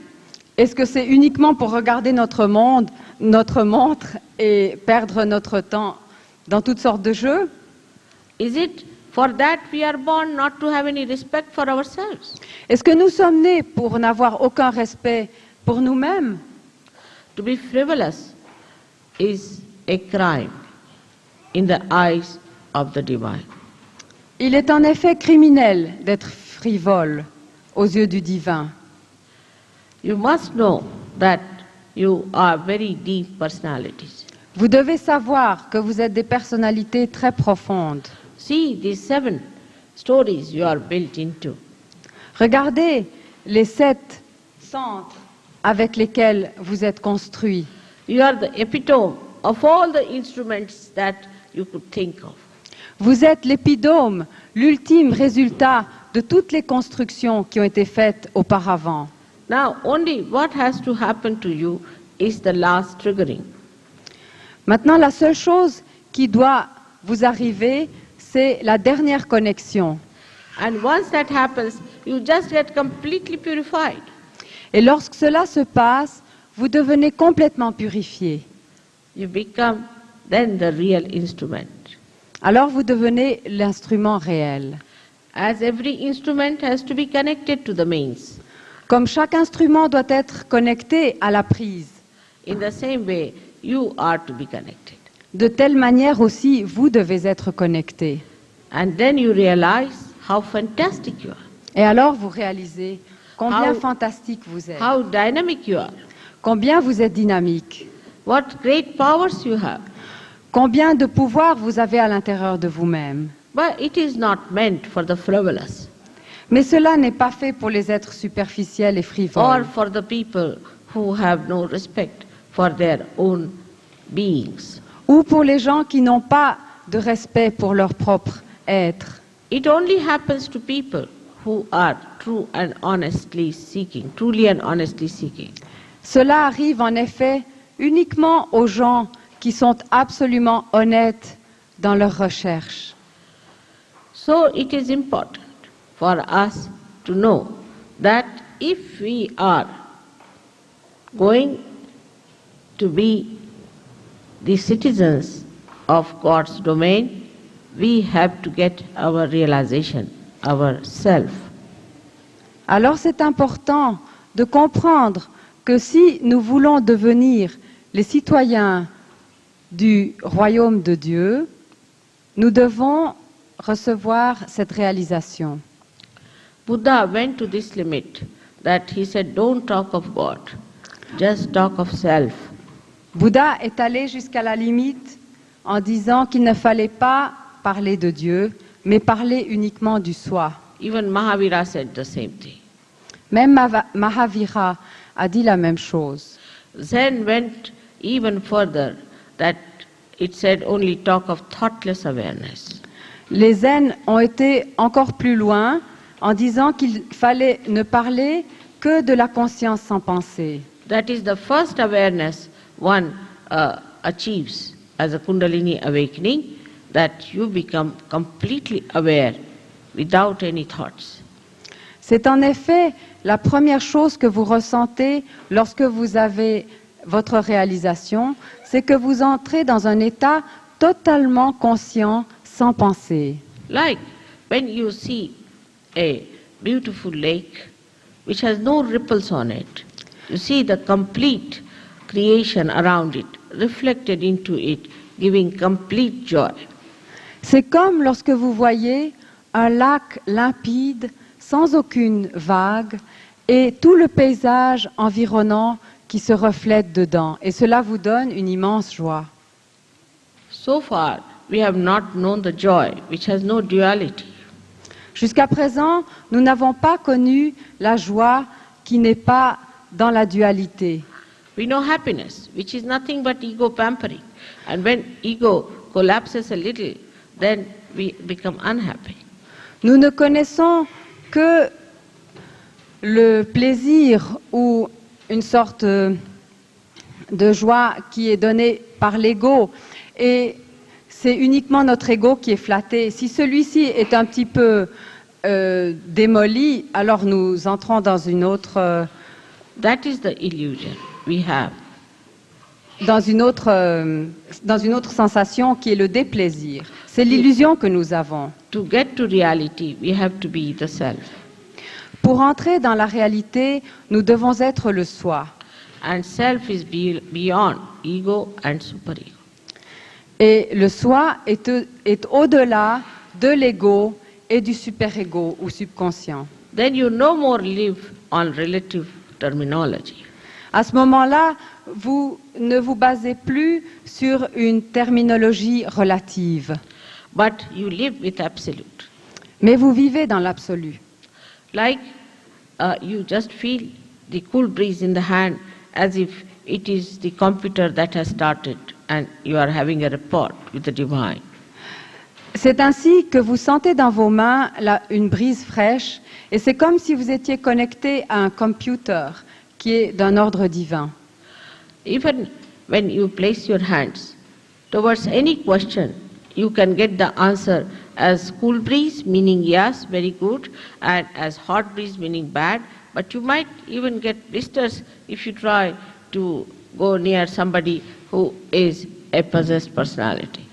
Speaker 4: Est-ce que c'est uniquement pour regarder notre montre et perdre notre temps dans toutes sortes de jeux?
Speaker 2: Is it for that we are born, not to have any respect for ourselves?
Speaker 4: Est-ce que nous sommes nés pour n'avoir aucun respect pour nous-mêmes?
Speaker 2: To be frivolous is a crime in the eyes of the divine.
Speaker 4: Il est en effet criminel d'être frivole aux yeux du divin.
Speaker 2: You must know that you are very deep personalities.
Speaker 4: Vous devez savoir que vous êtes des personnalités très profondes.
Speaker 2: See these 7 stories you are built into.
Speaker 4: Regardez les 7 centres avec lesquels vous êtes construits.
Speaker 2: You are the epitome of all the instruments that you could think of.
Speaker 4: Vous êtes l'épidome, l'ultime résultat de toutes les constructions qui ont été faites auparavant.
Speaker 2: Now, only what has to happen to you is the last triggering.
Speaker 4: Maintenant, la seule chose qui doit vous arriver, c'est la dernière connexion.
Speaker 2: And once that happens, you just get completely purified.
Speaker 4: Et lorsque cela se passe, vous devenez complètement purifié.
Speaker 2: You become then the real instrument.
Speaker 4: Alors vous devenez l'instrument réel.
Speaker 2: As every instrument has to be connected to the mains.
Speaker 4: Comme chaque instrument doit être connecté à la prise,
Speaker 2: In the same way, you are to be connected.
Speaker 4: de telle manière aussi, vous devez être connecté.
Speaker 2: And then you realize how fantastic you are,
Speaker 4: Et alors vous réalisez combien
Speaker 2: How-
Speaker 4: fantastique vous êtes,
Speaker 2: how dynamic you are,
Speaker 4: combien vous êtes dynamique,
Speaker 2: what great powers you have.
Speaker 4: combien de pouvoir vous avez à l'intérieur de vous-même.
Speaker 2: But it is not meant for the frivolous
Speaker 4: Mais cela n'est pas fait pour les êtres superficiels et
Speaker 2: or
Speaker 4: frivoles,
Speaker 2: for the people who have no respect for their own beings.
Speaker 4: ou pour les gens qui n'ont pas de respect pour leur propre être.
Speaker 2: It only happens to people who are truly and honestly seeking.
Speaker 4: Cela arrive en effet uniquement aux gens qui sont absolument honnêtes dans leur recherche.
Speaker 2: So it is important for us to know that if we are going to be the citizens of God's domain, we have to get our realization, our self.
Speaker 4: Alors c'est important de comprendre que si nous voulons devenir les citoyens du royaume de Dieu, nous devons recevoir cette réalisation.
Speaker 2: Buddha went to this limit that he said, don't talk of God, just talk of self.
Speaker 4: Bouddha est allé jusqu'à la limite en disant qu'il ne fallait pas parler de Dieu, mais parler uniquement du soi.
Speaker 2: Even Mahavira said the same thing.
Speaker 4: Même Mahavira a dit la même chose.
Speaker 2: Zen went even further, that it said only talk of thoughtless awareness.
Speaker 4: Les zen ont été encore plus loin en disant qu'il fallait ne parler que de la conscience sans pensée.
Speaker 2: That is the first awareness one achieves as a Kundalini awakening, that you become completely aware without any thoughts.
Speaker 4: C'est en effet la première chose que vous ressentez lorsque vous avez votre réalisation, c'est que vous entrez dans un état totalement conscient, sans penser.
Speaker 2: Like when you see a beautiful lake which has no ripples on it, you see the complete creation around it, reflected into it, giving complete joy.
Speaker 4: C'est comme lorsque vous voyez un lac limpide, sans aucune vague, et tout le paysage environnant qui se reflète dedans. Et cela vous donne une immense joie.
Speaker 2: So far, we have not known the joy which has no duality.
Speaker 4: Jusqu'à présent, nous n'avons pas connu la joie qui n'est pas dans la dualité.
Speaker 2: We know happiness, which is nothing but ego pampering. And when ego collapses a little, then we become unhappy.
Speaker 4: Nous ne connaissons que le plaisir ou une sorte de joie qui est donnée par l'ego. Et c'est uniquement notre ego qui est flatté. Si celui-ci est un petit peu démoli, alors nous entrons dans une autre...
Speaker 2: That is the illusion we have.
Speaker 4: dans une autre sensation qui est le déplaisir. C'est l'illusion que nous avons.
Speaker 2: To get to reality, we have to be the self.
Speaker 4: Pour entrer dans la réalité, nous devons être le soi.
Speaker 2: And self is beyond ego and superego.
Speaker 4: Et le soi est au-delà de l'ego et du super-ego ou subconscient.
Speaker 2: then you no more live on relative terminology.
Speaker 4: À ce moment-là, vous ne vous basez plus sur une terminologie relative,
Speaker 2: But you live with absolute.
Speaker 4: mais vous vivez dans l'absolu.
Speaker 2: Like you just feel the cool breeze in the hand as if it is the computer that has started and you are having a report with the divine.
Speaker 4: C'est ainsi que vous sentez dans vos mains une brise fraîche, et c'est comme si vous étiez connecté à un computer qui est d'un ordre divin.
Speaker 2: Even when you place your hands towards any question, you can get the answer as cool breeze, meaning yes, very good, and as hot breeze, meaning bad, but you might even get blisters if you try to go near somebody who is a possessed personality.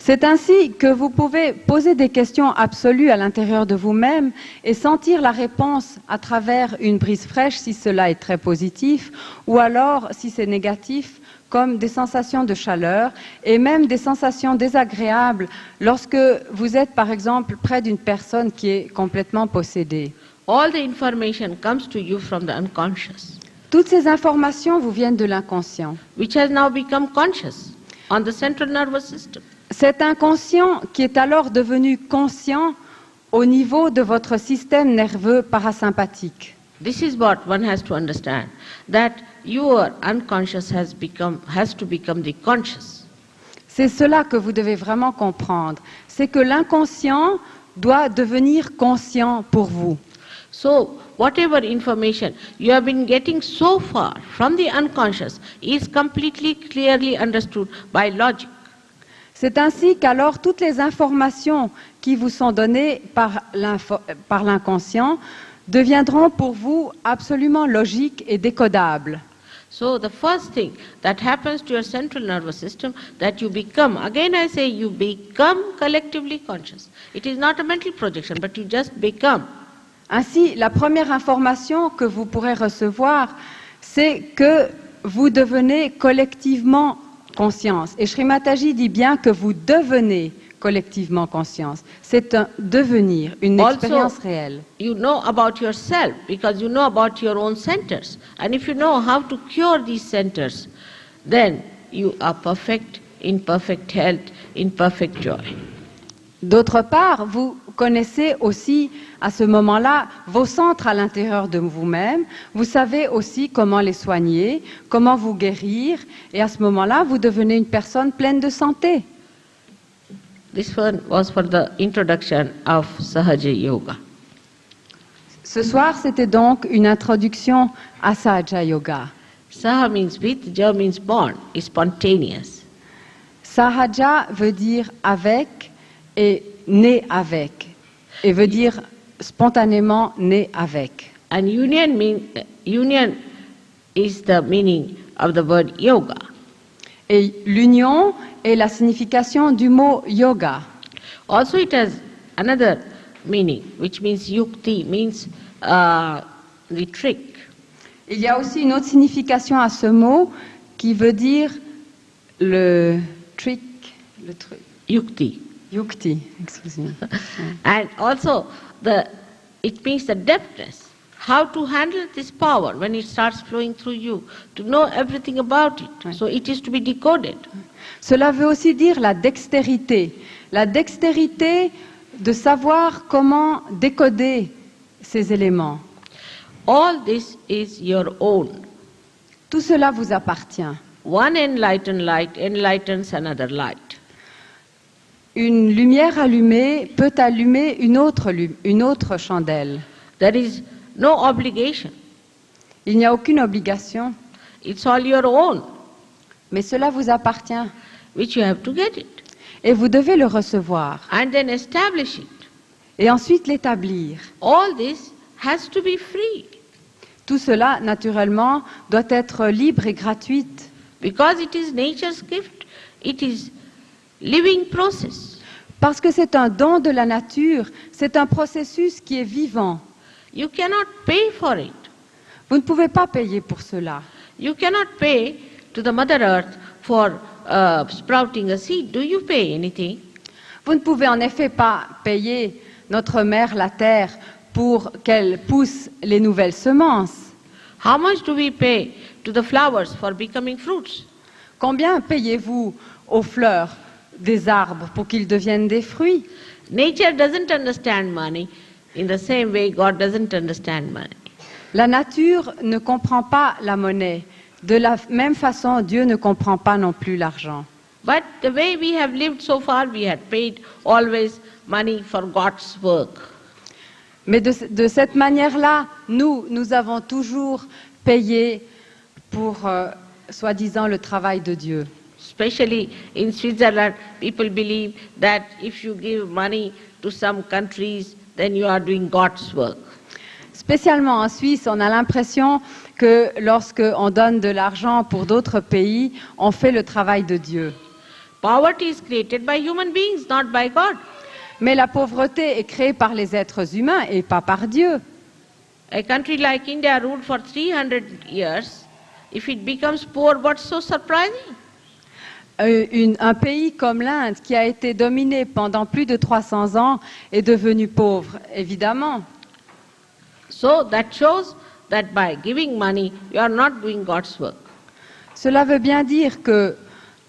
Speaker 4: C'est ainsi que vous pouvez poser des questions absolues à l'intérieur de vous-même et sentir la réponse à travers une brise fraîche si cela est très positif, ou alors si c'est négatif, comme des sensations de chaleur et même des sensations désagréables lorsque vous êtes par exemple près d'une personne qui est complètement possédée.
Speaker 2: All the information comes to you from the unconscious,
Speaker 4: Toutes ces informations vous viennent de l'inconscient.
Speaker 2: which has now become conscious on the central nervous system.
Speaker 4: Cet inconscient qui est alors devenu conscient au niveau de votre système nerveux parasympathique.
Speaker 2: This is what one has to understand, that your unconscious has to become the conscious.
Speaker 4: C'est cela que vous devez vraiment comprendre. C'est que l'inconscient doit devenir conscient pour vous.
Speaker 2: So, whatever information you have been getting so far from the unconscious is completely clearly understood by logic.
Speaker 4: C'est ainsi qu'alors toutes les informations qui vous sont données par l'inconscient deviendront pour vous absolument logiques et décodables.
Speaker 2: So the first thing that happens to your central nervous system, that you become, again I say, you become collectively conscious. It is not a mental projection, but you just become.
Speaker 4: Ainsi, la première information que vous pourrez recevoir, c'est que vous devenez collectivement conscience. Et Sri Mataji dit bien que vous devenez collectivement conscience. C'est un devenir, une expérience réelle.
Speaker 2: You know about yourself because you know about your own centers. And if you know how to cure these centers, then you are perfect, in perfect health, in perfect joy.
Speaker 4: D'autre part, vous connaissez aussi à ce moment-là vos centres à l'intérieur de vous-même. Vous savez aussi comment les soigner, comment vous guérir. Et à ce moment-là, vous devenez une personne pleine de santé.
Speaker 2: This one was for the introduction of Sahaja Yoga.
Speaker 4: Ce soir, c'était donc une introduction à Sahaja Yoga.
Speaker 2: Saha means with, Ja means born, is spontaneous.
Speaker 4: Sahaja veut dire avec et né avec. Et veut dire spontanément né avec.
Speaker 2: And union is the meaning of the word yoga.
Speaker 4: Et l'union est la signification du mot yoga.
Speaker 2: Also it has another meaning, which means yukti, means the trick.
Speaker 4: Il y a aussi une autre signification à ce mot qui veut dire le trick, le truc.
Speaker 2: Yukti.
Speaker 4: Yukti, excusez-moi.
Speaker 2: And also it means the depthness. How to handle this power when it starts flowing through you, to know everything about it.
Speaker 4: Right.
Speaker 2: So it is to be decoded.
Speaker 4: Cela veut aussi dire la dextérité de savoir comment décoder ces éléments.
Speaker 2: All this is your own.
Speaker 4: Tout cela vous appartient.
Speaker 2: One enlightened light enlightens another light.
Speaker 4: Une lumière allumée peut allumer une autre chandelle.
Speaker 2: There is no obligation.
Speaker 4: Il n'y a aucune obligation,
Speaker 2: It's all your own,
Speaker 4: mais cela vous appartient
Speaker 2: which you have to get it.
Speaker 4: et vous devez le recevoir
Speaker 2: And then establish it.
Speaker 4: et ensuite l'établir.
Speaker 2: All this has to be free.
Speaker 4: Tout cela, naturellement, doit être libre et gratuite
Speaker 2: Because it is nature's gift. It is living process.
Speaker 4: parce que c'est un don de la nature, c'est un processus qui est vivant.
Speaker 2: You cannot pay for it.
Speaker 4: Vous ne pouvez pas payer pour cela.
Speaker 2: You cannot pay to the Mother Earth for sprouting a seed. Do you pay anything?
Speaker 4: Vous ne pouvez en effet pas payer notre mère, la terre, pour qu'elles poussent les nouvelles semences?
Speaker 2: How much do we pay to the flowers for becoming fruits?
Speaker 4: Combien payez-vous aux fleurs des arbres pour qu'ils deviennent des fruits?
Speaker 2: Nature doesn't understand money in the same way God doesn't understand money.
Speaker 4: La nature ne comprend pas la monnaie. De la même façon, Dieu ne comprend pas non plus l'argent.
Speaker 2: But the way we have lived so far, we had paid always money for God's work.
Speaker 4: Mais de cette manière-là, nous avons toujours payé pour, soi-disant, le travail de Dieu.
Speaker 2: Especially in Switzerland, people believe that if you give money to some countries, then you are doing God's work.
Speaker 4: Spécialement en Suisse, on a l'impression que lorsqu'on donne de l'argent pour d'autres pays, on fait le travail de Dieu.
Speaker 2: Poverty is created by human beings, not by God.
Speaker 4: Mais la pauvreté est créée par les êtres humains et pas par Dieu.
Speaker 2: A country like India ruled for 300 years. If it becomes poor, what's so surprising?
Speaker 4: Un pays comme l'Inde, qui a été dominé pendant plus de 300 ans, est devenu pauvre, évidemment.
Speaker 2: So that shows that by giving money, you are not doing God's work.
Speaker 4: Cela veut bien dire que,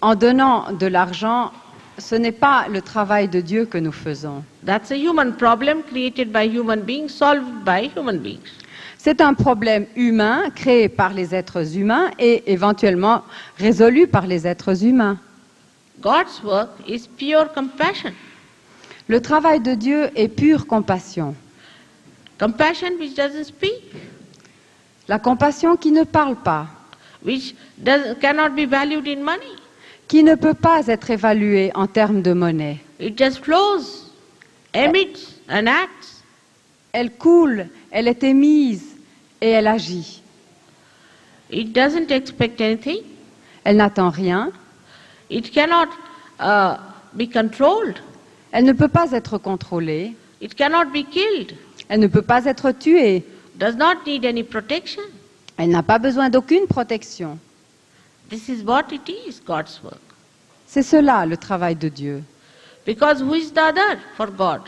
Speaker 4: en donnant de l'argent, ce n'est pas le travail de Dieu que nous faisons.
Speaker 2: That's a human problem created by human beings, solved by human beings.
Speaker 4: C'est un problème humain créé par les êtres humains et éventuellement résolu par les êtres humains.
Speaker 2: God's work is pure compassion.
Speaker 4: Le travail de Dieu est pure compassion.
Speaker 2: Compassion which doesn't speak,
Speaker 4: La compassion qui ne parle pas,
Speaker 2: which cannot be valued in money.
Speaker 4: qui ne peut pas être évaluée en termes de monnaie.
Speaker 2: It just flows, emits, and acts.
Speaker 4: Elle coule, elle est émise et elle agit.
Speaker 2: It doesn't expect anything.
Speaker 4: Elle n'attend rien.
Speaker 2: It cannot be controlled.
Speaker 4: Elle ne peut pas être contrôlée.
Speaker 2: It cannot be killed.
Speaker 4: Elle ne peut pas être tuée.
Speaker 2: Does not need any protection.
Speaker 4: Elle n'a pas besoin d'aucune protection.
Speaker 2: This is what it is, God's work.
Speaker 4: C'est cela le travail de Dieu.
Speaker 2: Because who is the other for God?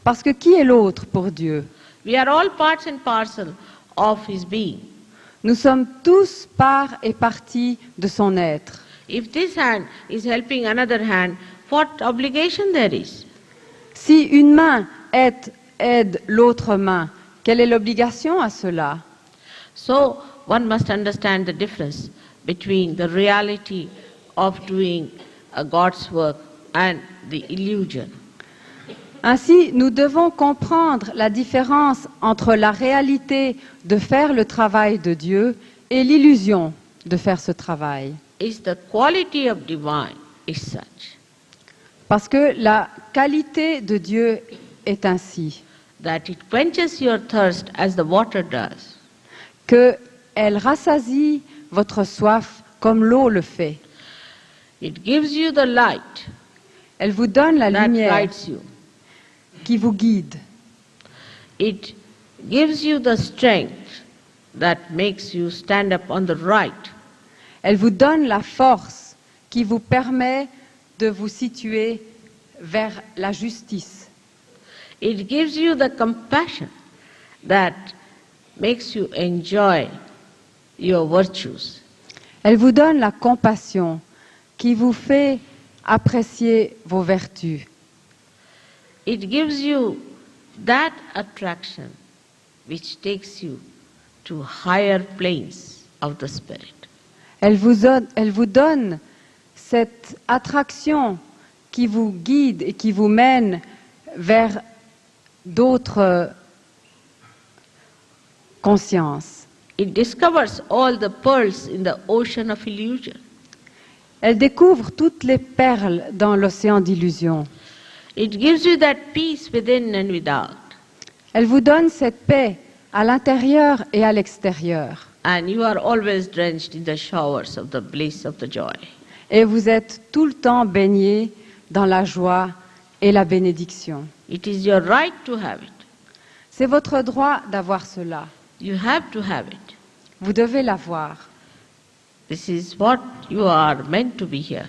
Speaker 4: Parce que qui est l'autre pour Dieu?
Speaker 2: We are all parts and parcel of His being.
Speaker 4: Nous sommes tous part et partie de son être.
Speaker 2: If this hand is helping another hand, what obligation there is?
Speaker 4: Si une main aide l'autre main, quelle est l'obligation à cela?
Speaker 2: So one must understand the difference between the reality of doing God's work and the illusion.
Speaker 4: Ainsi, nous devons comprendre la différence entre la réalité de faire le travail de Dieu et l'illusion de faire ce travail.
Speaker 2: Is the quality of divine is such
Speaker 4: Parce que la qualité de Dieu est ainsi,
Speaker 2: that it quenches your thirst as the water does.
Speaker 4: qu'elle rassasie votre soif comme l'eau le fait.
Speaker 2: It gives you the light
Speaker 4: Elle vous donne la
Speaker 2: that
Speaker 4: lumière
Speaker 2: guides you.
Speaker 4: qui vous guide.
Speaker 2: It gives you the strength that makes you stand up on the right.
Speaker 4: Elle vous donne la force qui vous permet de vous situer vers la justice.
Speaker 2: It gives you the compassion that makes you enjoy your virtues.
Speaker 4: Elle vous donne la compassion qui vous fait apprécier vos vertus.
Speaker 2: It gives you that attraction which takes you to higher planes of the spirit.
Speaker 4: Elle vous donne cette attraction qui vous guide et qui vous mène vers d'autres consciences.
Speaker 2: It discovers all the pearls in the ocean of illusion.
Speaker 4: Elle découvre toutes les perles dans l'océan d'illusion.
Speaker 2: It gives you that peace within and without.
Speaker 4: Elle vous donne cette paix à l'intérieur et à l'extérieur.
Speaker 2: And you are always drenched in the showers of the bliss of the joy.
Speaker 4: Et vous êtes tout le temps baigné dans la joie et la bénédiction.
Speaker 2: It is your right to have it.
Speaker 4: C'est votre droit d'avoir cela.
Speaker 2: You have to have it.
Speaker 4: Vous devez l'avoir.
Speaker 2: This is what you are meant to be here.